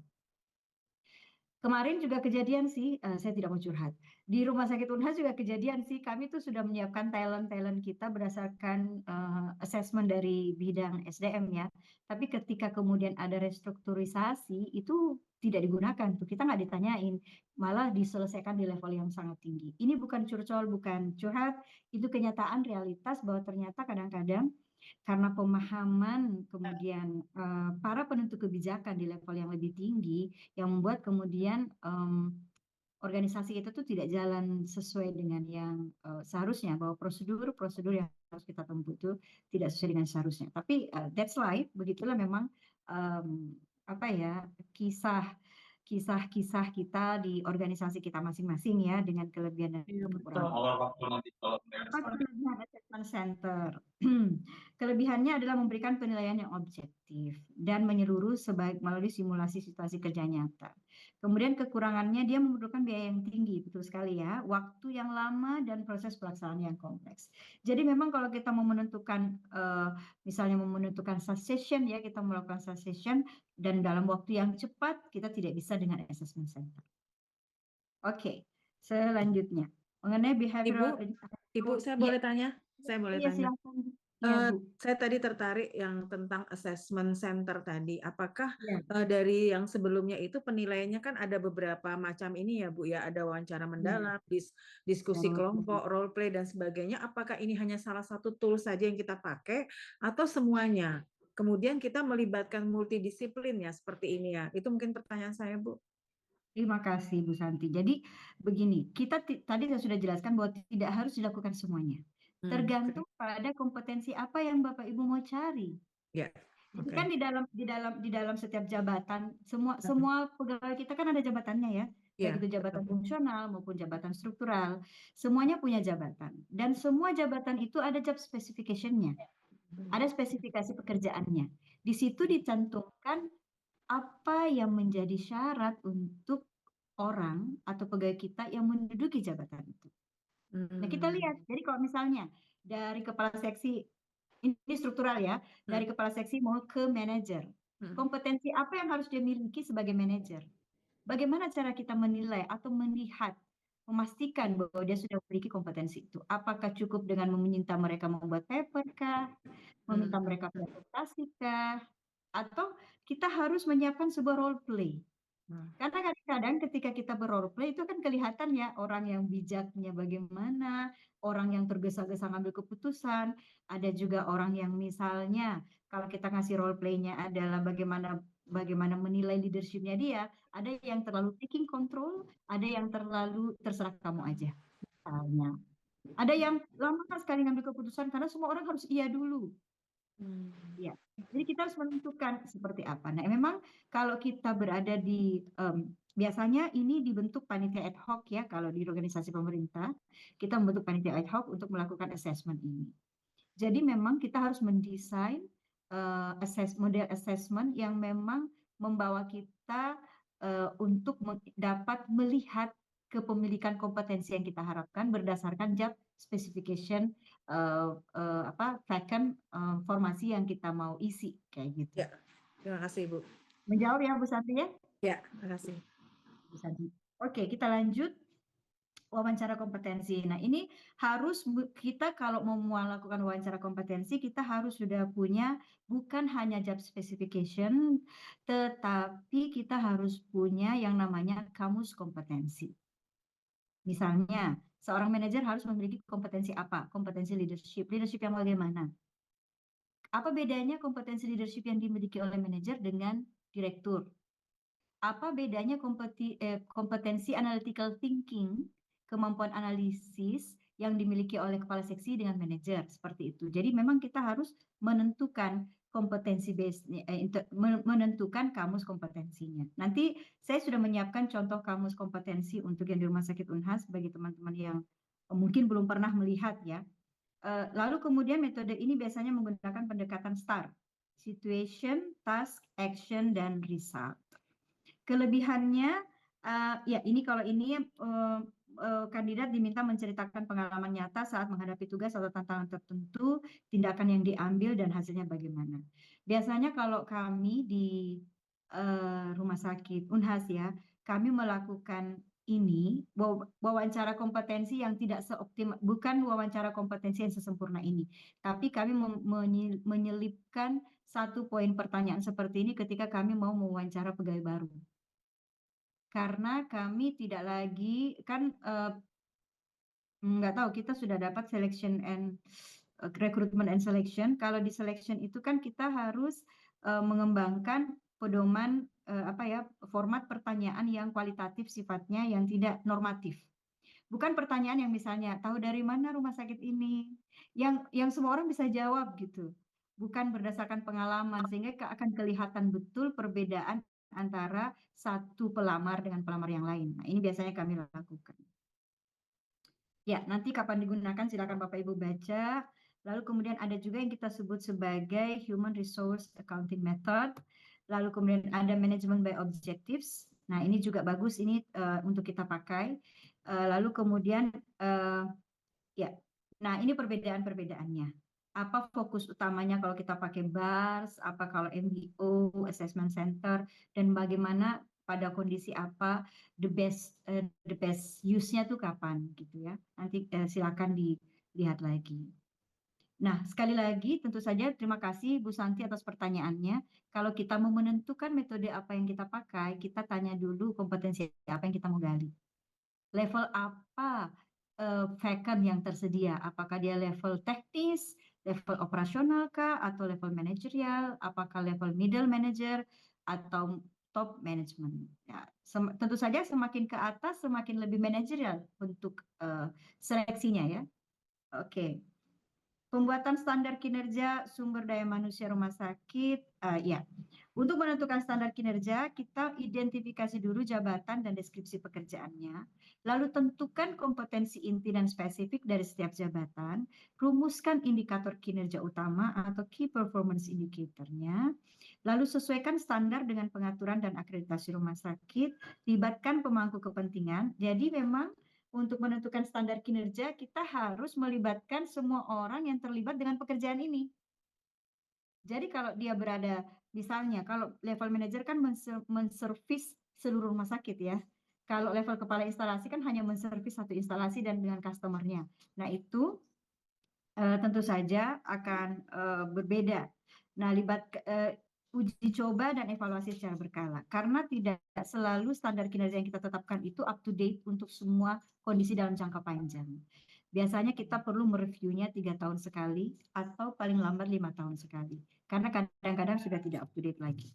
Kemarin juga kejadian sih, saya tidak mau curhat. Di Rumah Sakit Unhas juga kejadian sih, kami tuh sudah menyiapkan talent-talent kita berdasarkan assessment dari bidang SDM ya. Tapi ketika kemudian ada restrukturisasi, itu tidak digunakan tuh, kita nggak ditanyain, malah diselesaikan di level yang sangat tinggi. Ini bukan curcol, bukan curhat, itu kenyataan realitas bahwa ternyata kadang-kadang karena pemahaman kemudian para penentu kebijakan di level yang lebih tinggi yang membuat kemudian organisasi itu tuh tidak jalan sesuai dengan yang seharusnya, bahwa prosedur yang harus kita tempuh itu tidak sesuai dengan seharusnya. Tapi that's life, begitulah memang apa ya, kisah-kisah kita di organisasi kita masing-masing ya, dengan kelebihan dan Iya, betul. kekurangan. Apa kelebihan assessment center? Kelebihannya adalah memberikan penilaian yang objektif dan menyeluruh melalui simulasi situasi kerja nyata. Kemudian kekurangannya dia memerlukan biaya yang tinggi, betul sekali ya, waktu yang lama dan proses pelaksanaan yang kompleks. Jadi memang kalau kita mau menentukan, misalnya mau menentukan succession ya, kita melakukan succession dan dalam waktu yang cepat, kita tidak bisa dengan assessment center. Oke, selanjutnya mengenai behavioral. Ibu, saya Ya, boleh tanya? Saya boleh iya tanya. silakan. Ya, Bu. Saya tadi tertarik yang tentang assessment center tadi. Apakah Ya. dari yang sebelumnya itu penilaiannya kan ada beberapa macam ini ya Bu ya, ada wawancara mendalam, diskusi kelompok, role play dan sebagainya. Apakah ini hanya salah satu tool saja yang kita pakai atau semuanya? Kemudian kita melibatkan multidisiplin ya seperti ini ya. Itu mungkin pertanyaan saya Bu. Terima kasih Bu Santi. Jadi begini, kita tadi saya sudah jelaskan bahwa tidak harus dilakukan semuanya. Tergantung pada kompetensi apa yang Bapak Ibu mau cari. Ya. Jadi kan di dalam setiap jabatan semua pegawai kita kan ada jabatannya ya. Baik itu jabatan fungsional maupun jabatan struktural, semuanya punya jabatan dan semua jabatan itu ada job specification-nya. Ada spesifikasi pekerjaannya. Di situ dicantumkan apa yang menjadi syarat untuk orang atau pegawai kita yang menduduki jabatan itu. Nah, kita lihat, jadi kalau misalnya dari kepala seksi, ini struktural ya, dari kepala seksi mau ke manajer, kompetensi apa yang harus dia miliki sebagai manajer? Bagaimana cara kita menilai atau melihat, memastikan bahwa dia sudah memiliki kompetensi itu? Apakah cukup dengan meminta mereka membuat paper kah? Meminta mereka presentasi kah? Atau kita harus menyiapkan sebuah role play? Karena kadang-kadang ketika kita berrole play itu kan kelihatan ya orang yang bijaknya bagaimana, orang yang tergesa-gesa ngambil keputusan, ada juga orang yang misalnya kalau kita ngasih role play-nya adalah bagaimana menilai leadership-nya dia, ada yang terlalu taking control, ada yang terlalu terserah kamu aja. Misalnya. Ada yang lama sekali ngambil keputusan karena semua orang harus iya dulu. Ya, jadi kita harus menentukan seperti apa. Nah, memang kalau kita berada di biasanya ini dibentuk panitia ad hoc ya, kalau di organisasi pemerintah kita membentuk panitia ad hoc untuk melakukan assessment ini. Jadi memang kita harus mendesain model assessment yang memang membawa kita untuk dapat melihat kepemilikan kompetensi yang kita harapkan berdasarkan job specification vacant formasi yang kita mau isi kayak gitu. Ya, terima kasih Bu. Menjawab ya Bu Santi ya? Ya, terima kasih. Bu Santi. Oke, kita lanjut wawancara kompetensi. Nah, ini harus kita kalau mau melakukan wawancara kompetensi, kita harus sudah punya bukan hanya job specification, tetapi kita harus punya yang namanya kamus kompetensi. Misalnya, seorang manajer harus memiliki kompetensi apa? Kompetensi leadership. Leadership yang bagaimana? Apa bedanya kompetensi leadership yang dimiliki oleh manajer dengan direktur? Apa bedanya kompetensi analytical thinking, kemampuan analisis yang dimiliki oleh kepala seksi dengan manajer? Seperti itu. Jadi memang kita harus menentukan kompetensi menentukan kamus kompetensinya. Nanti saya sudah menyiapkan contoh kamus kompetensi untuk yang di Rumah Sakit Unhas bagi teman-teman yang mungkin belum pernah melihat ya. Lalu kemudian metode ini biasanya menggunakan pendekatan STAR, situation, task, action, dan result. Kelebihannya, ya ini kalau ini kandidat diminta menceritakan pengalaman nyata saat menghadapi tugas atau tantangan tertentu, tindakan yang diambil dan hasilnya bagaimana. Biasanya kalau kami di Rumah Sakit Unhas ya, kami melakukan ini wawancara kompetensi yang tidak seoptimal, bukan wawancara kompetensi yang sesempurna ini, tapi kami menyelipkan satu poin pertanyaan seperti ini ketika kami mau mewawancara pegawai baru. Karena kami tidak lagi kan nggak tahu kita sudah dapat selection and recruitment and selection. Kalau di selection itu kan kita harus mengembangkan pedoman format pertanyaan yang kualitatif sifatnya yang tidak normatif. Bukan pertanyaan yang misalnya tahu dari mana rumah sakit ini, yang semua orang bisa jawab gitu. bukan berdasarkan pengalaman, sehingga akan kelihatan betul perbedaan antara satu pelamar dengan pelamar yang lain. Nah, ini biasanya kami lakukan. Ya, nanti kapan digunakan silakan Bapak Ibu baca. Lalu kemudian ada juga yang kita sebut sebagai Human Resource Accounting Method. Lalu kemudian ada Management by Objectives. Nah, ini juga bagus ini untuk kita pakai. Lalu kemudian ya, nah ini perbedaan-perbedaannya. Apa fokus utamanya kalau kita pakai BARS, apa kalau MBO, Assessment Center, dan bagaimana pada kondisi apa the best use-nya tuh kapan gitu ya. Nanti silakan dilihat lagi. Nah, sekali lagi tentu saja terima kasih Bu Santi atas pertanyaannya. Kalau kita mau menentukan metode apa yang kita pakai, kita tanya dulu kompetensi apa yang kita mau gali. Level apa vacant yang tersedia? Apakah dia level teknis, level operasional kah, atau level manajerial? Apakah level middle manager atau top management? Ya, tentu saja semakin ke atas semakin lebih manajerial untuk seleksinya ya. Oke. Pembuatan standar kinerja sumber daya manusia rumah sakit, ya. Untuk menentukan standar kinerja, kita identifikasi dulu jabatan dan deskripsi pekerjaannya, lalu tentukan kompetensi inti dan spesifik dari setiap jabatan, rumuskan indikator kinerja utama atau key performance indicator-nya, lalu sesuaikan standar dengan pengaturan dan akreditasi rumah sakit, libatkan pemangku kepentingan. Jadi memang untuk menentukan standar kinerja, kita harus melibatkan semua orang yang terlibat dengan pekerjaan ini. Jadi kalau dia berada, misalnya kalau level manajer kan menservis seluruh rumah sakit ya. Kalau level kepala instalasi kan hanya menservis satu instalasi dan dengan customer-nya. Nah itu tentu saja akan berbeda. Nah uji coba dan evaluasi secara berkala. Karena tidak selalu standar kinerja yang kita tetapkan itu up to date untuk semua kondisi dalam jangka panjang. Biasanya kita perlu mereviewnya 3 tahun sekali atau paling lambat 5 tahun sekali. Karena kadang-kadang sudah tidak up to date lagi.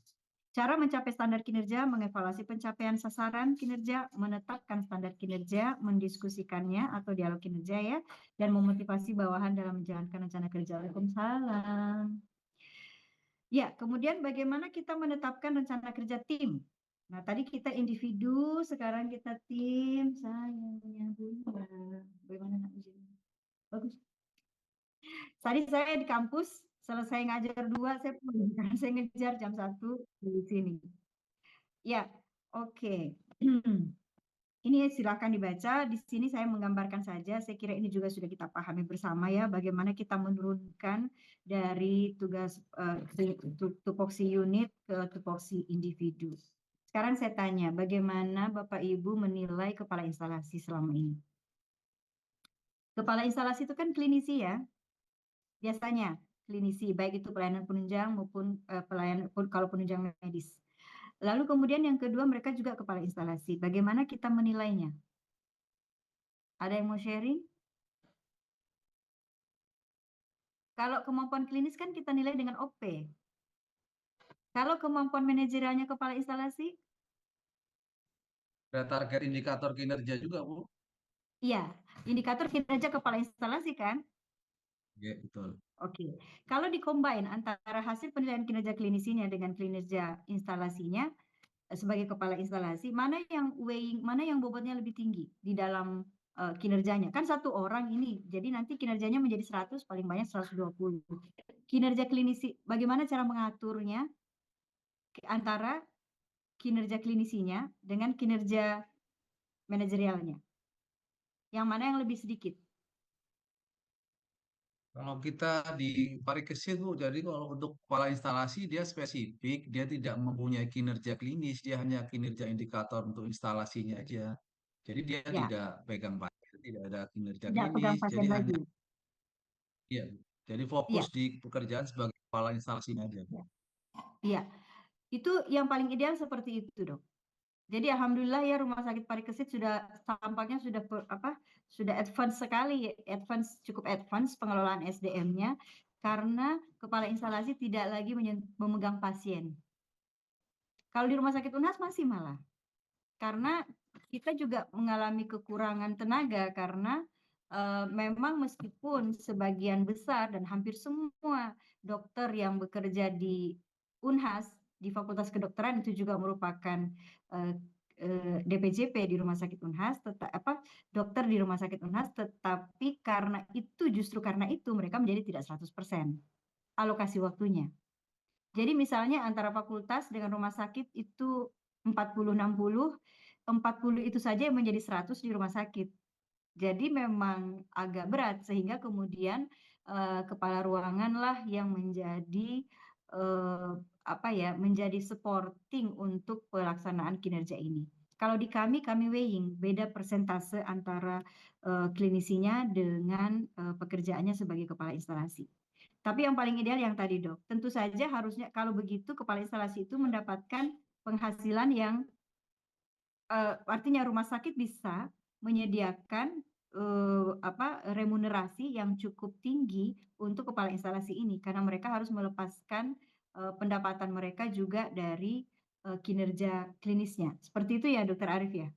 Cara mencapai standar kinerja, mengevaluasi pencapaian sasaran kinerja, menetapkan standar kinerja, mendiskusikannya atau dialog kinerja ya, dan memotivasi bawahan dalam menjalankan rencana kerja. Waalaikumsalam. Ya, kemudian bagaimana kita menetapkan rencana kerja tim? Nah, tadi kita individu, sekarang kita tim. Sayangnya Bunda. Bagaimana nak ujian? Bagus. Tadi saya di kampus, selesai ngajar 2, saya pulang. Karena saya ngejar jam 1 di sini. Ya, oke. Ini silakan dibaca. Di sini saya menggambarkan saja. Saya kira ini juga sudah kita pahami bersama ya, bagaimana kita menurunkan dari tugas tupoksi unit ke tupoksi individu. Sekarang saya tanya, bagaimana Bapak Ibu menilai kepala instalasi selama ini? Kepala instalasi itu kan klinisi ya, biasanya klinisi, baik itu pelayanan penunjang maupun pelayanan kalau penunjang medis. Lalu kemudian yang kedua mereka juga kepala instalasi. Bagaimana kita menilainya? Ada yang mau sharing? Kalau kemampuan klinis kan kita nilai dengan OP. Kalau kemampuan manajerialnya kepala instalasi? Ada target indikator kinerja juga, Bu. Iya, indikator kinerja kepala instalasi kan? Iya, betul. Oke. Kalau dikombin antara hasil penilaian kinerja klinisinya dengan kinerja instalasinya sebagai kepala instalasi, mana yang weighing, mana yang bobotnya lebih tinggi di dalam kinerjanya? Kan satu orang ini, jadi nanti kinerjanya menjadi 100, paling banyak 120. Kinerja klinisi, bagaimana cara mengaturnya antara kinerja klinisinya dengan kinerja manajerialnya? Yang mana yang lebih sedikit? Kalau kita di Parikesit, Bu, jadi kalau untuk kepala instalasi dia spesifik, dia tidak mempunyai kinerja klinis, dia hanya kinerja indikator untuk instalasinya aja. Jadi dia Ya, tidak pegang pasien, tidak ada kinerja tidak pegang klinis, pasien jadi hanya lagi. ya, jadi Iya, fokus di pekerjaan sebagai kepala instalasinya aja. iya. Itu yang paling ideal seperti itu, Dok. Jadi alhamdulillah ya Rumah Sakit Parikesit sudah tampaknya sudah advance sekali, cukup advance pengelolaan SDM-nya karena kepala instalasi tidak lagi memegang pasien. Kalau di Rumah Sakit UNHAS masih malah. Karena kita juga mengalami kekurangan tenaga karena memang meskipun sebagian besar dan hampir semua dokter yang bekerja di Unhas, di Fakultas Kedokteran itu juga merupakan DPJP di Rumah Sakit Unhas, dokter di Rumah Sakit Unhas, tetapi justru karena itu mereka menjadi tidak 100% alokasi waktunya. Jadi misalnya antara fakultas dengan rumah sakit itu 40-60, 40 itu saja yang menjadi 100 di rumah sakit. Jadi memang agak berat sehingga kemudian kepala ruangan lah yang menjadi menjadi supporting untuk pelaksanaan kinerja ini. Kalau di kami weighing beda persentase antara klinisinya dengan pekerjaannya sebagai kepala instalasi. Tapi yang paling ideal yang tadi Dok, tentu saja harusnya kalau begitu kepala instalasi itu mendapatkan penghasilan yang artinya rumah sakit bisa menyediakan remunerasi yang cukup tinggi untuk kepala instalasi ini karena mereka harus melepaskan pendapatan mereka juga dari kinerja klinisnya. Seperti itu ya Dokter Arief ya.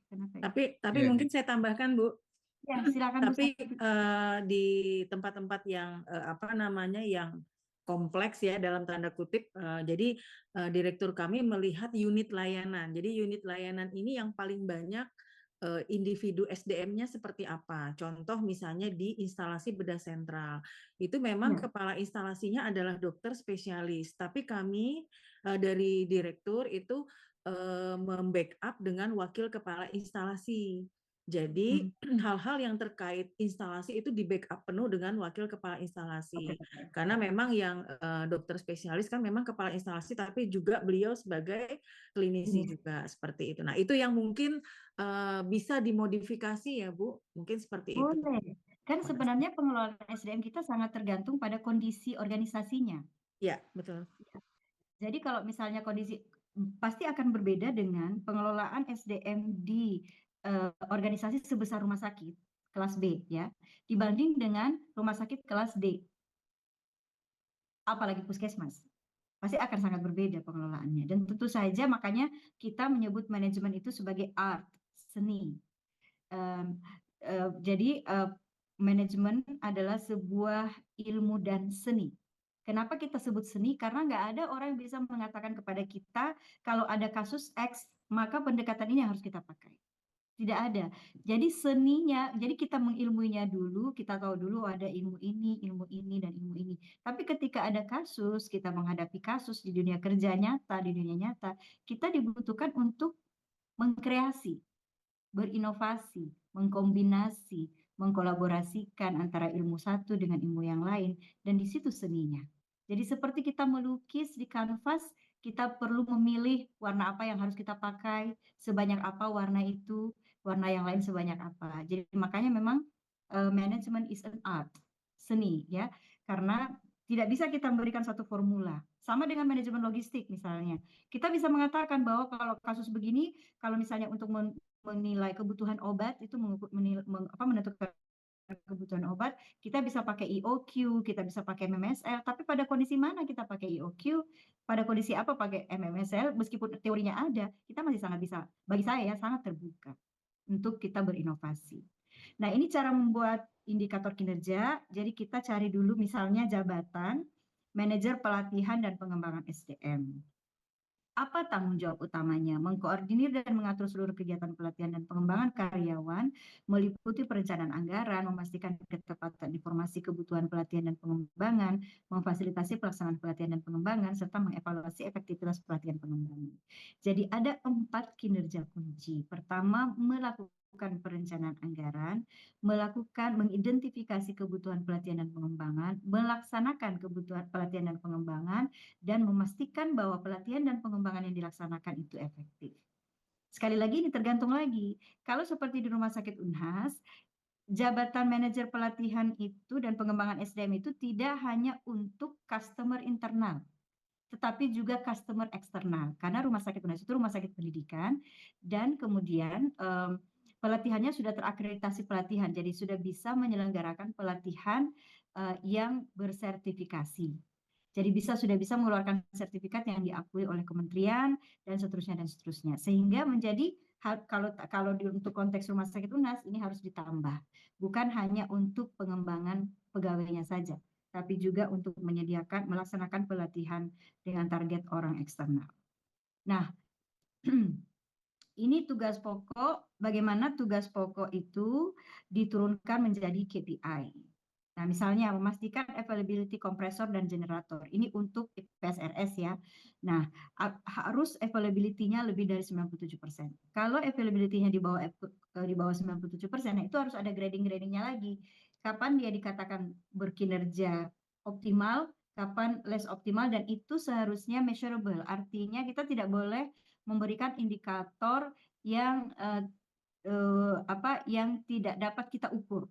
Kenapa ya? Tapi Iya, mungkin saya tambahkan Bu. Ya, silakan Bu. Tapi di tempat-tempat yang yang kompleks ya dalam tanda kutip, jadi direktur kami melihat unit layanan. Jadi unit layanan ini yang paling banyak individu SDM-nya seperti apa. Contoh misalnya di instalasi bedah sentral. Itu memang kepala instalasinya adalah dokter spesialis, tapi kami dari direktur itu membackup dengan wakil kepala instalasi. Jadi hal-hal yang terkait instalasi itu di backup penuh dengan wakil kepala instalasi. Karena memang yang dokter spesialis kan memang kepala instalasi, tapi juga beliau sebagai klinisi juga seperti itu. Nah itu yang mungkin bisa dimodifikasi ya Bu, mungkin seperti itu. Boleh. Kan sebenarnya pengelolaan SDM kita sangat tergantung pada kondisi organisasinya. Ya, betul. Jadi kalau misalnya kondisi pasti akan berbeda dengan pengelolaan SDM di organisasi sebesar rumah sakit kelas B ya, dibanding dengan rumah sakit kelas D. Apalagi puskesmas. Pasti akan sangat berbeda pengelolaannya. Dan tentu saja makanya kita menyebut manajemen itu sebagai art, seni. Jadi manajemen adalah sebuah ilmu dan seni. Kenapa kita sebut seni? Karena nggak ada orang yang bisa mengatakan kepada kita kalau ada kasus X, maka pendekatan ini harus kita pakai. Tidak ada. Jadi seninya, jadi kita mengilmuinya dulu, kita tahu dulu ada ilmu ini, dan ilmu ini. Tapi ketika ada kasus, kita menghadapi kasus di dunia kerja nyata, di dunia nyata, kita dibutuhkan untuk mengkreasi, berinovasi, mengkombinasi, mengkolaborasikan antara ilmu satu dengan ilmu yang lain, dan di situ seninya. Jadi seperti kita melukis di kanvas, kita perlu memilih warna apa yang harus kita pakai, sebanyak apa warna itu, warna yang lain sebanyak apa. Jadi makanya memang management is an art, seni ya, karena tidak bisa kita memberikan satu formula. Sama dengan manajemen logistik misalnya. Kita bisa mengatakan bahwa kalau kasus begini, kalau misalnya untuk menilai kebutuhan obat itu menentukan kebutuhan obat, kita bisa pakai EOQ, kita bisa pakai MMSL, tapi pada kondisi mana kita pakai EOQ, pada kondisi apa pakai MMSL, meskipun teorinya ada, kita masih sangat bisa, bagi saya ya, sangat terbuka untuk kita berinovasi. Nah, ini cara membuat indikator kinerja, jadi kita cari dulu misalnya jabatan, manajer pelatihan dan pengembangan SDM. Apa tanggung jawab utamanya? Mengkoordinir dan mengatur seluruh kegiatan pelatihan dan pengembangan karyawan, meliputi perencanaan anggaran, memastikan ketepatan informasi kebutuhan pelatihan dan pengembangan, memfasilitasi pelaksanaan pelatihan dan pengembangan, serta mengevaluasi efektivitas pelatihan pengembangan. Jadi ada 4 kinerja kunci. Pertama, melakukan perencanaan anggaran, mengidentifikasi kebutuhan pelatihan dan pengembangan, melaksanakan kebutuhan pelatihan dan pengembangan, dan memastikan bahwa pelatihan dan pengembangan yang dilaksanakan itu efektif. Sekali lagi ini tergantung lagi. Kalau seperti di Rumah Sakit Unhas, jabatan manajer pelatihan itu dan pengembangan SDM itu tidak hanya untuk customer internal, tetapi juga customer eksternal. Karena Rumah Sakit Unhas itu rumah sakit pendidikan, dan kemudian pelatihannya sudah terakreditasi pelatihan, jadi sudah bisa menyelenggarakan pelatihan yang bersertifikasi. Jadi sudah bisa mengeluarkan sertifikat yang diakui oleh kementerian dan seterusnya. Sehingga menjadi kalau untuk konteks Rumah Sakit Unhas ini harus ditambah, bukan hanya untuk pengembangan pegawainya saja, tapi juga untuk melaksanakan pelatihan dengan target orang eksternal. Nah, ini tugas pokok, bagaimana tugas pokok itu diturunkan menjadi KPI. Nah, misalnya memastikan availability kompresor dan generator. Ini untuk PSRS ya. Nah, harus availability-nya lebih dari 97%. Kalau availability-nya di bawah 97%, nah itu harus ada grading-gradingnya lagi. Kapan dia dikatakan berkinerja optimal, kapan less optimal, dan itu seharusnya measurable. Artinya kita tidak boleh memberikan indikator yang yang tidak dapat kita ukur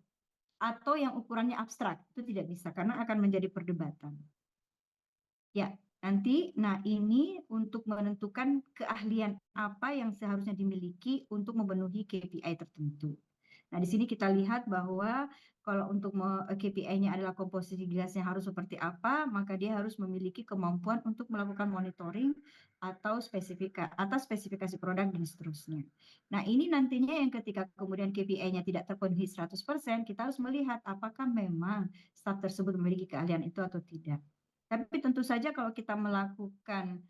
atau yang ukurannya abstrak, itu tidak bisa karena akan menjadi perdebatan. Ya, nah ini untuk menentukan keahlian apa yang seharusnya dimiliki untuk memenuhi KPI tertentu. Nah, di sini kita lihat bahwa kalau untuk KPI-nya adalah komposisi gas yang harus seperti apa, maka dia harus memiliki kemampuan untuk melakukan monitoring atau spesifikasi produk dan seterusnya. Nah, ini nantinya yang ketika kemudian KPI-nya tidak terpenuhi 100%, kita harus melihat apakah memang staf tersebut memiliki keahlian itu atau tidak. Tapi tentu saja kalau kita melakukan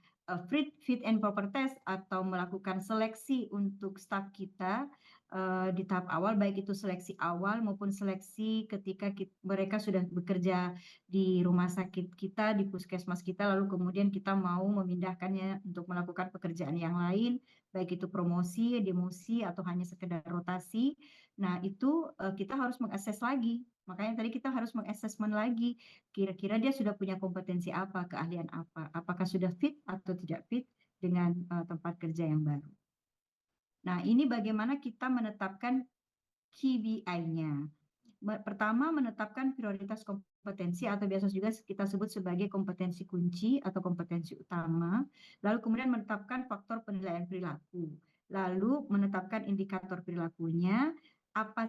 fit and proper test atau melakukan seleksi untuk staf kita di tahap awal, baik itu seleksi awal maupun seleksi ketika mereka sudah bekerja di rumah sakit kita, di puskesmas kita, lalu kemudian kita mau memindahkannya untuk melakukan pekerjaan yang lain, baik itu promosi, demosi, atau hanya sekedar rotasi. Nah, itu kita harus mengakses lagi. Makanya tadi kita harus mengassessment lagi, kira-kira dia sudah punya kompetensi apa, keahlian apa, apakah sudah fit atau tidak fit dengan tempat kerja yang baru. Nah, ini bagaimana kita menetapkan KPI-nya. Pertama, menetapkan prioritas kompetensi atau biasa juga kita sebut sebagai kompetensi kunci atau kompetensi utama. Lalu kemudian menetapkan faktor penilaian perilaku. Lalu menetapkan indikator perilakunya, apa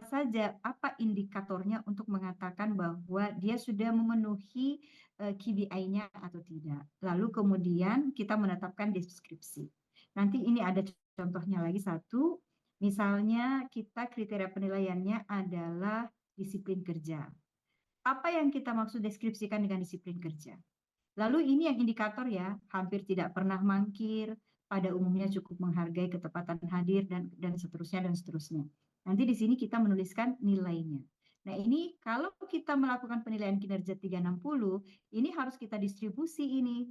indikatornya untuk mengatakan bahwa dia sudah memenuhi KPI-nya atau tidak. Lalu kemudian kita menetapkan deskripsi. Nanti ini ada contohnya lagi satu, misalnya kita kriteria penilaiannya adalah disiplin kerja. Apa yang kita maksud deskripsikan dengan disiplin kerja? Lalu ini yang indikator ya, hampir tidak pernah mangkir, pada umumnya cukup menghargai ketepatan hadir dan seterusnya dan seterusnya. Nanti di sini kita menuliskan nilainya. Nah, ini kalau kita melakukan penilaian kinerja 360, ini harus kita distribusi ini.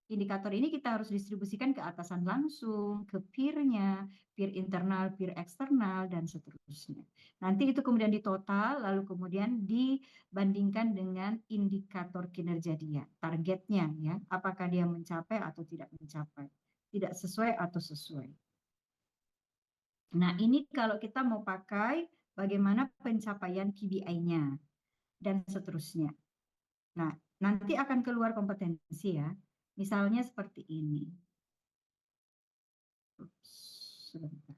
Indikator ini kita harus distribusikan ke atasan langsung, ke peer-nya, peer internal, peer eksternal, dan seterusnya. Nanti itu kemudian ditotal, lalu kemudian dibandingkan dengan indikator kinerja dia, targetnya ya, apakah dia mencapai atau tidak mencapai, tidak sesuai atau sesuai. Nah, ini kalau kita mau pakai bagaimana pencapaian KPI-nya, dan seterusnya. Nah, nanti akan keluar kompetensi ya. Misalnya seperti ini. Sebentar.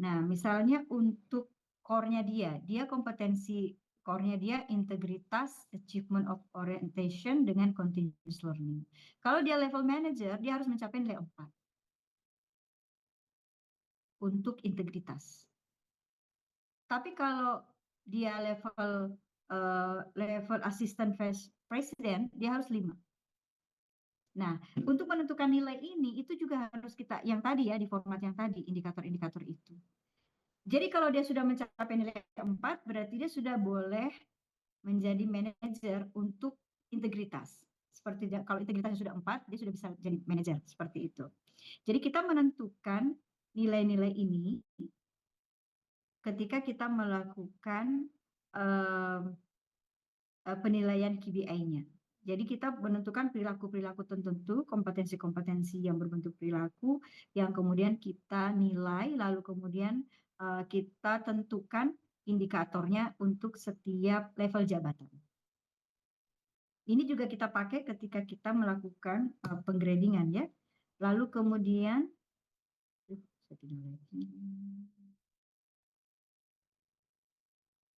Nah, misalnya untuk core-nya dia kompetensi core-nya dia integritas, achievement of orientation dengan continuous learning. Kalau dia level manager, dia harus mencapai nilai 4 untuk integritas. Tapi kalau dia level assistant vice president, dia harus 5. Nah, untuk menentukan nilai ini, itu juga harus kita, yang tadi ya, di format yang tadi, indikator-indikator itu. Jadi kalau dia sudah mencapai nilai 4, berarti dia sudah boleh menjadi manajer untuk integritas. Seperti kalau integritasnya sudah 4, dia sudah bisa jadi manajer, seperti itu. Jadi kita menentukan nilai-nilai ini ketika kita melakukan penilaian KPI-nya. Jadi kita menentukan perilaku-perilaku tertentu, kompetensi-kompetensi yang berbentuk perilaku, yang kemudian kita nilai, lalu kemudian kita tentukan indikatornya untuk setiap level jabatan. Ini juga kita pakai ketika kita melakukan penggradingan ya. Lalu kemudian,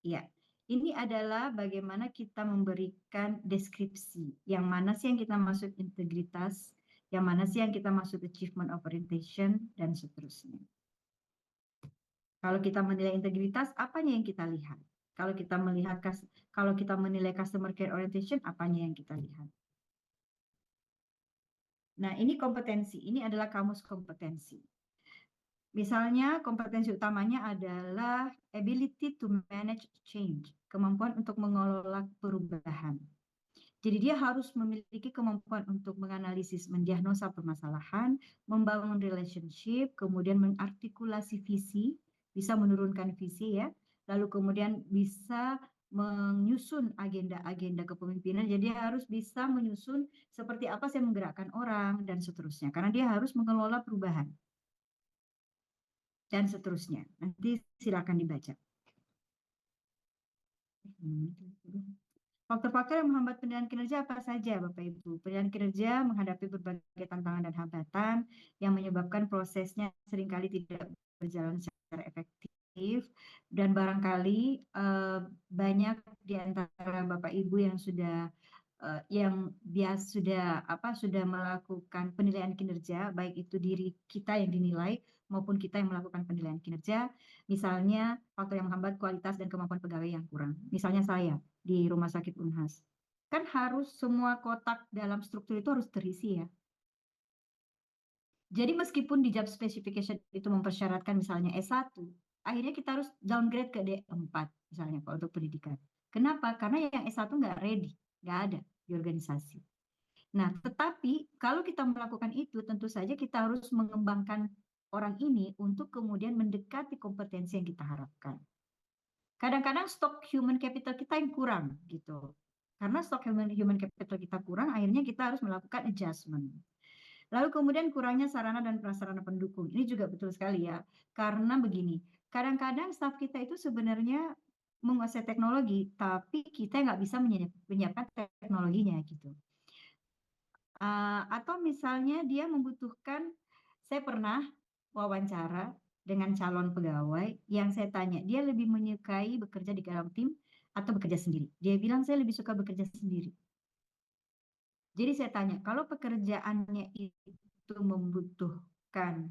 ya. Ini adalah bagaimana kita memberikan deskripsi. Yang mana sih yang kita maksud integritas, yang mana sih yang kita maksud achievement of orientation, dan seterusnya. Kalau kita menilai integritas, apanya yang kita lihat? Kalau kita menilai customer care orientation, apanya yang kita lihat? Nah, ini kompetensi. Ini adalah kamus kompetensi. Misalnya, kompetensi utamanya adalah ability to manage change, kemampuan untuk mengelola perubahan. Jadi dia harus memiliki kemampuan untuk menganalisis, mendiagnosa permasalahan, membangun relationship, kemudian mengartikulasi visi, bisa menurunkan visi ya, lalu kemudian bisa menyusun agenda-agenda kepemimpinan. Jadi dia harus bisa menyusun seperti apa saya menggerakkan orang dan seterusnya. Karena dia harus mengelola perubahan dan seterusnya. Nanti silakan dibaca. Faktor-faktor yang menghambat penilaian kinerja apa saja, Bapak Ibu? Penilaian kinerja menghadapi berbagai tantangan dan hambatan yang menyebabkan prosesnya seringkali tidak berjalan secara efektif, dan barangkali banyak di antara Bapak Ibu yang sudah sudah melakukan penilaian kinerja, baik itu diri kita yang dinilai maupun kita yang melakukan penilaian kinerja. Misalnya faktor yang menghambat kualitas dan kemampuan pegawai yang kurang. Misalnya saya di Rumah Sakit Unhas, kan harus semua kotak dalam struktur itu harus terisi ya. Jadi meskipun di job specification itu mempersyaratkan misalnya S1, akhirnya kita harus downgrade ke D4 misalnya kalau untuk pendidikan. Kenapa? Karena yang S1 nggak ready, nggak ada di organisasi. Nah, tetapi kalau kita melakukan itu, tentu saja kita harus mengembangkan orang ini untuk kemudian mendekati kompetensi yang kita harapkan. Kadang-kadang stok human capital kita yang kurang gitu. Karena stok human capital kita kurang, akhirnya kita harus melakukan adjustment. Lalu kemudian kurangnya sarana dan prasarana pendukung. Ini juga betul sekali ya. Karena begini, kadang-kadang staf kita itu sebenarnya menguasai teknologi, tapi kita nggak bisa menyiapkan teknologinya gitu. Atau misalnya dia membutuhkan, saya pernah wawancara dengan calon pegawai yang saya tanya, dia lebih menyukai bekerja di dalam tim atau bekerja sendiri. Dia bilang saya lebih suka bekerja sendiri. Jadi saya tanya, kalau pekerjaannya itu membutuhkan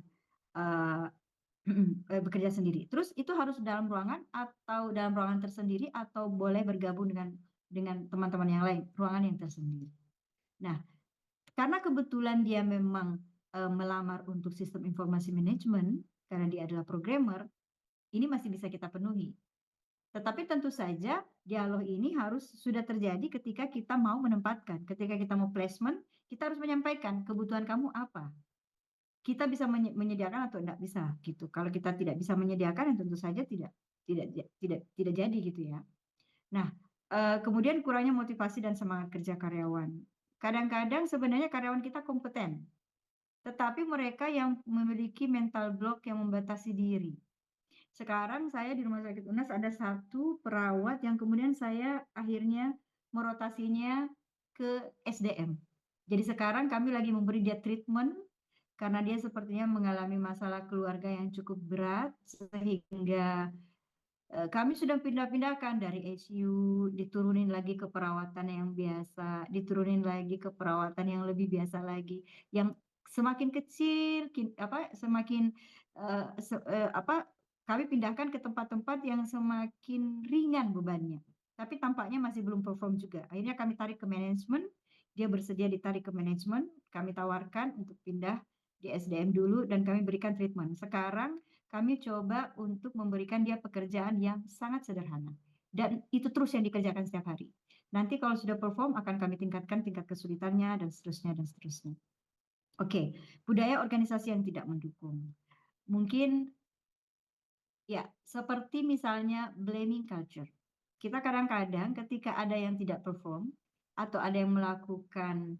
bekerja sendiri, terus itu harus dalam ruangan atau dalam ruangan tersendiri atau boleh bergabung dengan teman-teman yang lain, ruangan yang tersendiri. Nah, karena kebetulan dia memang melamar untuk sistem informasi manajemen, karena dia adalah programmer, ini masih bisa kita penuhi. Tetapi tentu saja dialog ini harus sudah terjadi ketika kita mau menempatkan, ketika kita mau placement, kita harus menyampaikan kebutuhan kamu apa. Kita bisa menyediakan atau tidak bisa gitu. Kalau kita tidak bisa menyediakan, tentu saja tidak jadi gitu ya. Nah, kemudian kurangnya motivasi dan semangat kerja karyawan. Kadang-kadang sebenarnya karyawan kita kompeten, tetapi mereka yang memiliki mental block yang membatasi diri. Sekarang saya di Rumah Sakit Unas ada satu perawat yang kemudian saya akhirnya merotasinya ke SDM. Jadi sekarang kami lagi memberi dia treatment karena dia sepertinya mengalami masalah keluarga yang cukup berat, sehingga kami sudah pindah-pindahkan dari ICU, diturunin lagi ke perawatan yang biasa, diturunin lagi ke perawatan yang lebih biasa lagi, yang semakin kecil, semakin kami pindahkan ke tempat-tempat yang semakin ringan bebannya. Tapi tampaknya masih belum perform juga. Akhirnya kami tarik ke manajemen, dia bersedia ditarik ke manajemen, kami tawarkan untuk pindah di SDM dulu dan kami berikan treatment. Sekarang kami coba untuk memberikan dia pekerjaan yang sangat sederhana. Dan itu terus yang dikerjakan setiap hari. Nanti kalau sudah perform akan kami tingkatkan tingkat kesulitannya dan seterusnya dan seterusnya. Oke, budaya organisasi yang tidak mendukung. Mungkin ya, seperti misalnya blaming culture. Kita kadang-kadang ketika ada yang tidak perform atau ada yang melakukan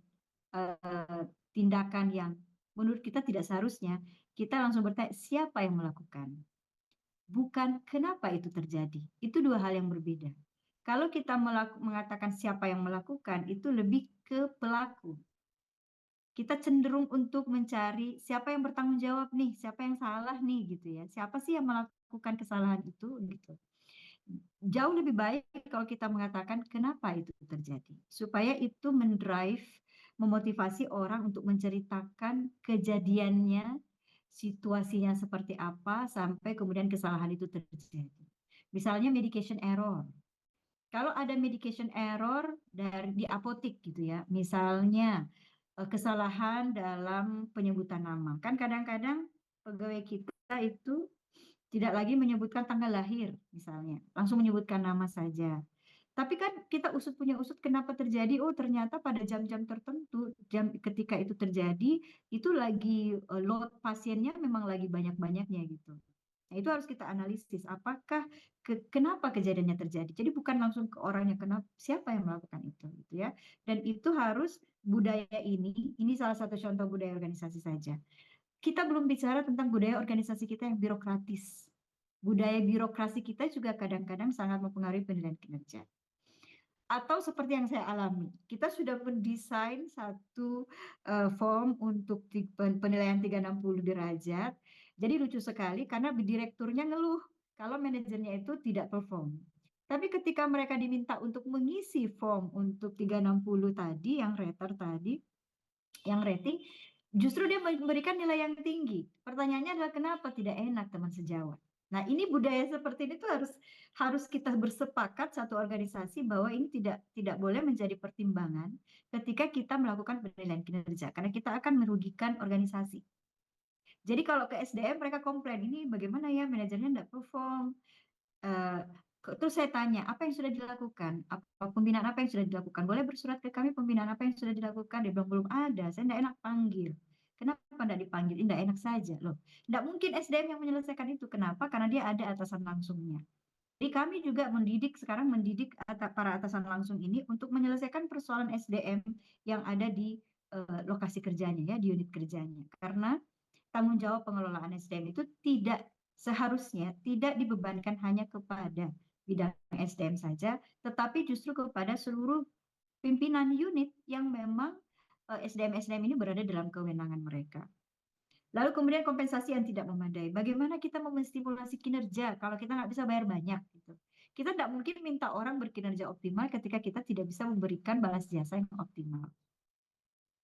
tindakan yang menurut kita tidak seharusnya, kita langsung bertanya siapa yang melakukan. Bukan kenapa itu terjadi. Itu dua hal yang berbeda. Kalau kita mengatakan siapa yang melakukan, itu lebih ke pelaku. Kita cenderung untuk mencari siapa yang bertanggung jawab nih, siapa yang salah nih gitu ya. Siapa sih yang melakukan kesalahan itu gitu. Jauh lebih baik kalau kita mengatakan kenapa itu terjadi. Supaya itu mendrive, memotivasi orang untuk menceritakan kejadiannya, situasinya seperti apa sampai kemudian kesalahan itu terjadi. Misalnya medication error. Kalau ada medication error di apotik gitu ya, misalnya kesalahan dalam penyebutan nama. Kan kadang-kadang pegawai kita itu tidak lagi menyebutkan tanggal lahir misalnya, langsung menyebutkan nama saja. Tapi kan kita punya usut kenapa terjadi, oh ternyata pada jam-jam tertentu, ketika itu terjadi, itu lagi load pasiennya memang lagi banyak-banyaknya gitu. Nah, itu harus kita analisis, apakah kenapa kejadiannya terjadi. Jadi bukan langsung ke orangnya, siapa yang melakukan itu gitu ya. Dan itu harus budaya ini salah satu contoh budaya organisasi saja. Kita belum bicara tentang budaya organisasi kita yang birokratis. Budaya birokrasi kita juga kadang-kadang sangat mempengaruhi penilaian kinerja. Atau seperti yang saya alami, kita sudah mendesain satu form untuk penilaian 360 derajat. Jadi lucu sekali karena direkturnya ngeluh kalau manajernya itu tidak perform. Tapi ketika mereka diminta untuk mengisi form untuk 360 tadi, yang rating, justru dia memberikan nilai yang tinggi. Pertanyaannya adalah kenapa tidak enak teman sejawat. Nah, ini budaya seperti ini tuh harus kita bersepakat satu organisasi bahwa ini tidak boleh menjadi pertimbangan ketika kita melakukan penilaian kinerja karena kita akan merugikan organisasi. Jadi kalau ke SDM mereka komplain, ini bagaimana ya manajernya tidak perform. Terus saya tanya, apa yang sudah dilakukan? Pembinaan apa yang sudah dilakukan? Boleh bersurat ke kami pembinaan apa yang sudah dilakukan? Dia bilang belum ada, saya tidak enak panggil. Kenapa tidak dipanggil? Tidak enak saja loh. Tidak mungkin SDM yang menyelesaikan itu. Kenapa? Karena dia ada atasan langsungnya. Jadi kami juga sekarang mendidik para atasan langsung ini untuk menyelesaikan persoalan SDM yang ada di lokasi kerjanya ya, di unit kerjanya. Karena tanggung jawab pengelolaan SDM itu seharusnya tidak dibebankan hanya kepada bidang SDM saja, tetapi justru kepada seluruh pimpinan unit yang memang SDM-SDM ini berada dalam kewenangan mereka. Lalu kemudian kompensasi yang tidak memadai. Bagaimana kita menstimulasi kinerja kalau kita nggak bisa bayar banyak gitu. Kita tidak mungkin minta orang berkinerja optimal ketika kita tidak bisa memberikan balas jasa yang optimal.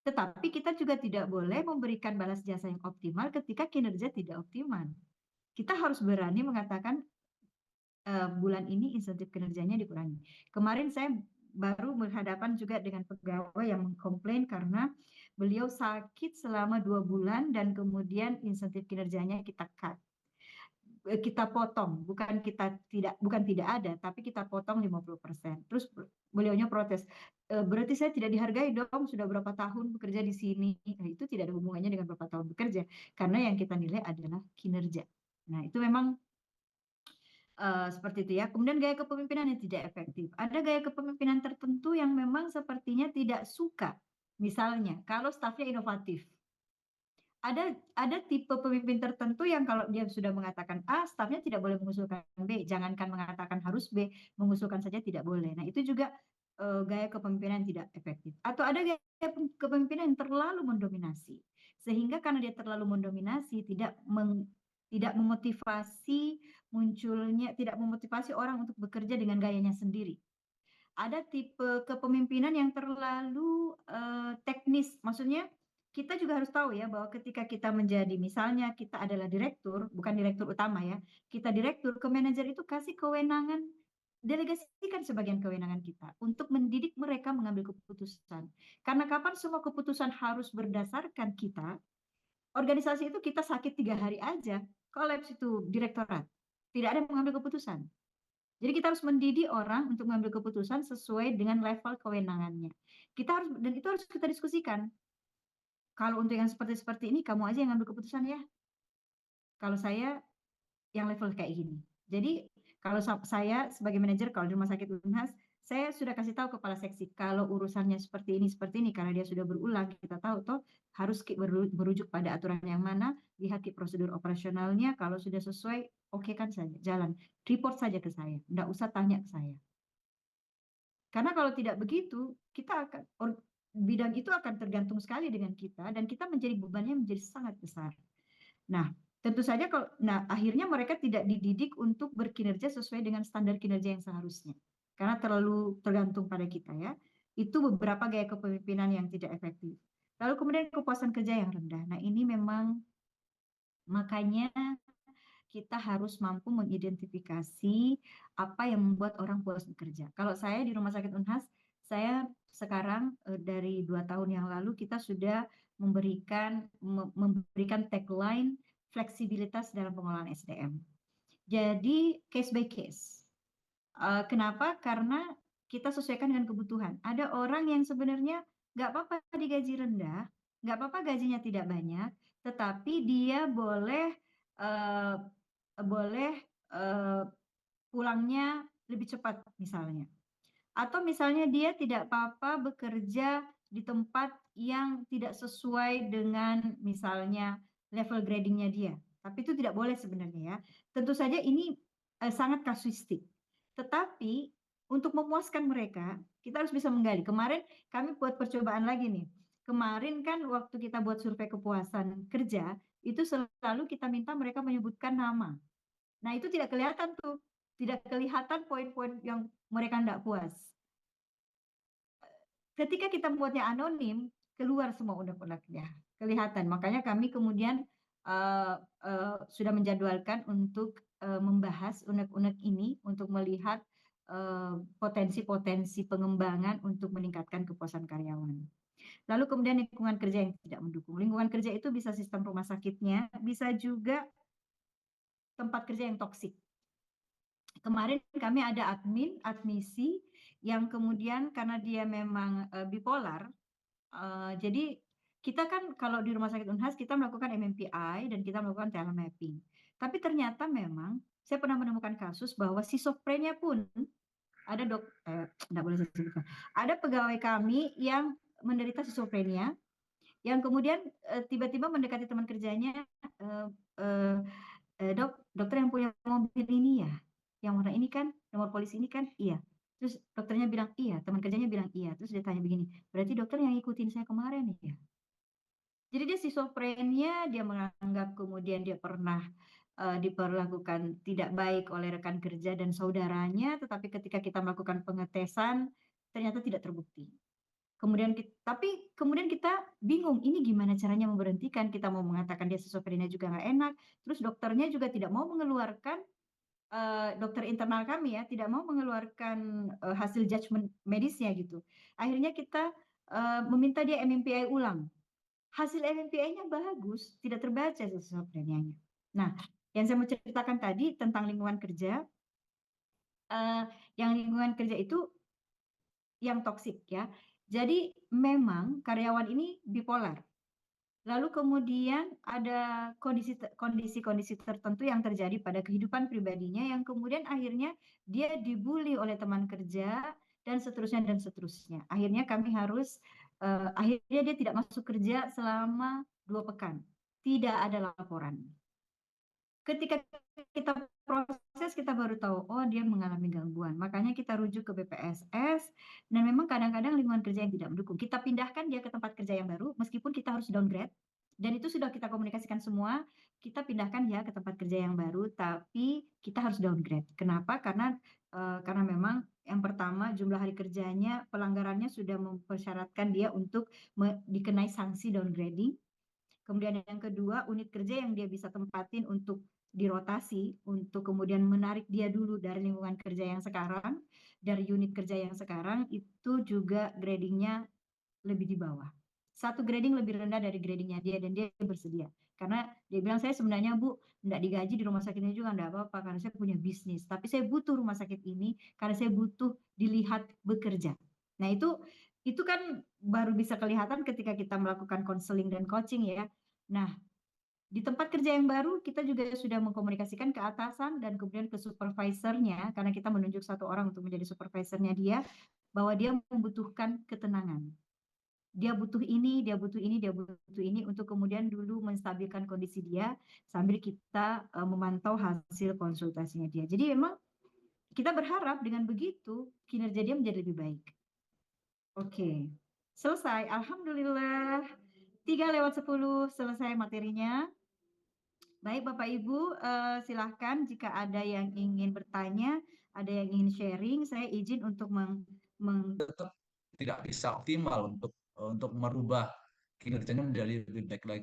Tetapi kita juga tidak boleh memberikan balas jasa yang optimal ketika kinerja tidak optimal. Kita harus berani mengatakan bulan ini insentif kinerjanya dikurangi. Kemarin saya baru berhadapan juga dengan pegawai yang mengkomplain karena beliau sakit selama 2 bulan dan kemudian insentif kinerjanya kita cut. Kita potong, bukan tidak ada, tapi kita potong 50%. Terus beliaunya protes, berarti saya tidak dihargai dong, sudah berapa tahun bekerja di sini. Nah, itu tidak ada hubungannya dengan berapa tahun bekerja, karena yang kita nilai adalah kinerja. Nah, itu memang seperti itu ya. Kemudian gaya kepemimpinan yang tidak efektif. Ada gaya kepemimpinan tertentu yang memang sepertinya tidak suka. Misalnya, kalau stafnya inovatif. Ada tipe pemimpin tertentu yang kalau dia sudah mengatakan A, stafnya tidak boleh mengusulkan B. Jangankan mengatakan harus B, mengusulkan saja tidak boleh. Nah, itu juga gaya kepemimpinan tidak efektif. Atau ada gaya kepemimpinan yang terlalu mendominasi. Sehingga karena dia terlalu mendominasi, tidak memotivasi tidak memotivasi orang untuk bekerja dengan gayanya sendiri. Ada tipe kepemimpinan yang terlalu teknis, maksudnya kita juga harus tahu ya bahwa ketika kita menjadi, misalnya kita adalah direktur, bukan direktur utama ya, kita direktur, ke manajer itu kasih kewenangan, delegasikan sebagian kewenangan kita untuk mendidik mereka mengambil keputusan. Karena kapan semua keputusan harus berdasarkan kita, organisasi itu kita sakit 3 hari aja, kolaps itu direktorat, tidak ada yang mengambil keputusan. Jadi kita harus mendidik orang untuk mengambil keputusan sesuai dengan level kewenangannya. Dan itu harus kita diskusikan. Kalau untuk yang seperti ini, kamu aja yang ambil keputusan ya. Kalau saya yang level kayak gini. Jadi kalau saya sebagai manajer, kalau di rumah sakit Unhas, saya sudah kasih tahu kepala seksi, kalau urusannya seperti ini, karena dia sudah berulang, kita tahu toh harus merujuk pada aturan yang mana, lihat prosedur operasionalnya, kalau sudah sesuai, oke kan saja, jalan. Report saja ke saya, enggak usah tanya ke saya. Karena kalau tidak begitu, bidang itu akan tergantung sekali dengan kita, dan kita bebannya menjadi sangat besar. Nah, tentu saja akhirnya mereka tidak dididik untuk berkinerja sesuai dengan standar kinerja yang seharusnya. Karena terlalu tergantung pada kita ya. Itu beberapa gaya kepemimpinan yang tidak efektif. Lalu kemudian kepuasan kerja yang rendah. Nah, ini memang makanya kita harus mampu mengidentifikasi apa yang membuat orang puas bekerja. Kalau saya di Rumah Sakit Unhas, saya sekarang dari 2 tahun yang lalu kita sudah memberikan tagline fleksibilitas dalam pengelolaan SDM. Jadi case by case. Kenapa? Karena kita sesuaikan dengan kebutuhan. Ada orang yang sebenarnya nggak apa-apa digaji rendah, nggak apa-apa gajinya tidak banyak, tetapi dia boleh pulangnya lebih cepat misalnya. Atau misalnya dia tidak apa-apa bekerja di tempat yang tidak sesuai dengan misalnya level gradingnya dia. Tapi itu tidak boleh sebenarnya ya. Tentu saja ini sangat kasuistik. Tetapi untuk memuaskan mereka, kita harus bisa menggali. Kemarin kami buat percobaan lagi nih. Kemarin kan waktu kita buat survei kepuasan kerja, itu selalu kita minta mereka menyebutkan nama. Nah, itu tidak kelihatan tuh. Tidak kelihatan poin-poin yang mereka tidak puas. Ketika kita membuatnya anonim, keluar semua unek-uneknya. Kelihatan. Makanya kami kemudian sudah menjadwalkan untuk membahas unek-unek ini untuk melihat potensi-potensi pengembangan untuk meningkatkan kepuasan karyawan. Lalu kemudian lingkungan kerja yang tidak mendukung. Lingkungan kerja itu bisa sistem rumah sakitnya, bisa juga tempat kerja yang toksik. Kemarin kami ada admisi yang kemudian karena dia memang bipolar, jadi kita kan kalau di Rumah Sakit Unhas kita melakukan MMPI dan kita melakukan talent mapping. Tapi ternyata memang saya pernah menemukan kasus bahwa schizophrenia pun ada enggak boleh saya sebutkan. Ada pegawai kami yang menderita schizophrenia yang kemudian tiba-tiba mendekati teman kerjanya, dokter yang punya mobil ini ya, yang warna ini kan, nomor polisi ini kan, iya. Terus dokternya bilang iya, teman kerjanya bilang iya. Terus dia tanya begini, berarti dokter yang ngikutin saya kemarin ya? Jadi dia schizophrenia, dia menganggap kemudian dia pernah diperlakukan tidak baik oleh rekan kerja dan saudaranya, tetapi ketika kita melakukan pengetesan ternyata tidak terbukti. Kemudian kita bingung, ini gimana caranya memberhentikan? Kita mau mengatakan dia schizophrenia juga nggak enak. Terus dokternya juga tidak mau mengeluarkan, dokter internal kami ya, tidak mau mengeluarkan hasil judgement medisnya gitu. Akhirnya kita meminta dia MMPI ulang. Hasil MMPI-nya bagus, tidak terbaca schizophrenia-nya. Nah, yang saya mau ceritakan tadi tentang lingkungan kerja, yang lingkungan kerja itu yang toksik ya. Jadi memang karyawan ini bipolar. Lalu kemudian ada kondisi-kondisi tertentu yang terjadi pada kehidupan pribadinya yang kemudian akhirnya dia dibully oleh teman kerja dan seterusnya dan seterusnya. Akhirnya kami harus akhirnya dia tidak masuk kerja selama 2 pekan. Tidak ada laporan. Ketika kita proses kita baru tahu, oh dia mengalami gangguan. Makanya kita rujuk ke BPSS dan memang kadang-kadang lingkungan kerja yang tidak mendukung. Kita pindahkan dia ke tempat kerja yang baru meskipun kita harus downgrade dan itu sudah kita komunikasikan semua. Kita pindahkan ya ke tempat kerja yang baru tapi kita harus downgrade. Kenapa? Karena memang yang pertama jumlah hari kerjanya pelanggarannya sudah mempersyaratkan dia untuk dikenai sanksi downgrading. Kemudian yang kedua, unit kerja yang dia bisa tempatin untuk dirotasi, untuk kemudian menarik dia dulu dari lingkungan kerja yang sekarang, dari unit kerja yang sekarang, itu juga gradingnya lebih di bawah. 1 grading lebih rendah dari gradingnya dia dan dia bersedia. Karena dia bilang, saya sebenarnya Bu, enggak digaji di rumah sakitnya juga enggak apa-apa karena saya punya bisnis. Tapi saya butuh rumah sakit ini karena saya butuh dilihat bekerja. Nah itu kan baru bisa kelihatan ketika kita melakukan konseling dan coaching ya. Nah, di tempat kerja yang baru kita juga sudah mengkomunikasikan ke atasan dan kemudian ke supervisornya karena kita menunjuk 1 orang untuk menjadi supervisornya dia bahwa dia membutuhkan ketenangan. Dia butuh ini, dia butuh ini, dia butuh ini untuk kemudian dulu menstabilkan kondisi dia sambil kita memantau hasil konsultasinya dia. Jadi memang kita berharap dengan begitu kinerja dia menjadi lebih baik. Oke, selesai. Alhamdulillah. 3:10 selesai materinya. Baik Bapak Ibu, silahkan jika ada yang ingin bertanya, ada yang ingin sharing, saya izin untuk tetap tidak bisa optimal untuk merubah kinerjanya menjadi lebih baik lagi.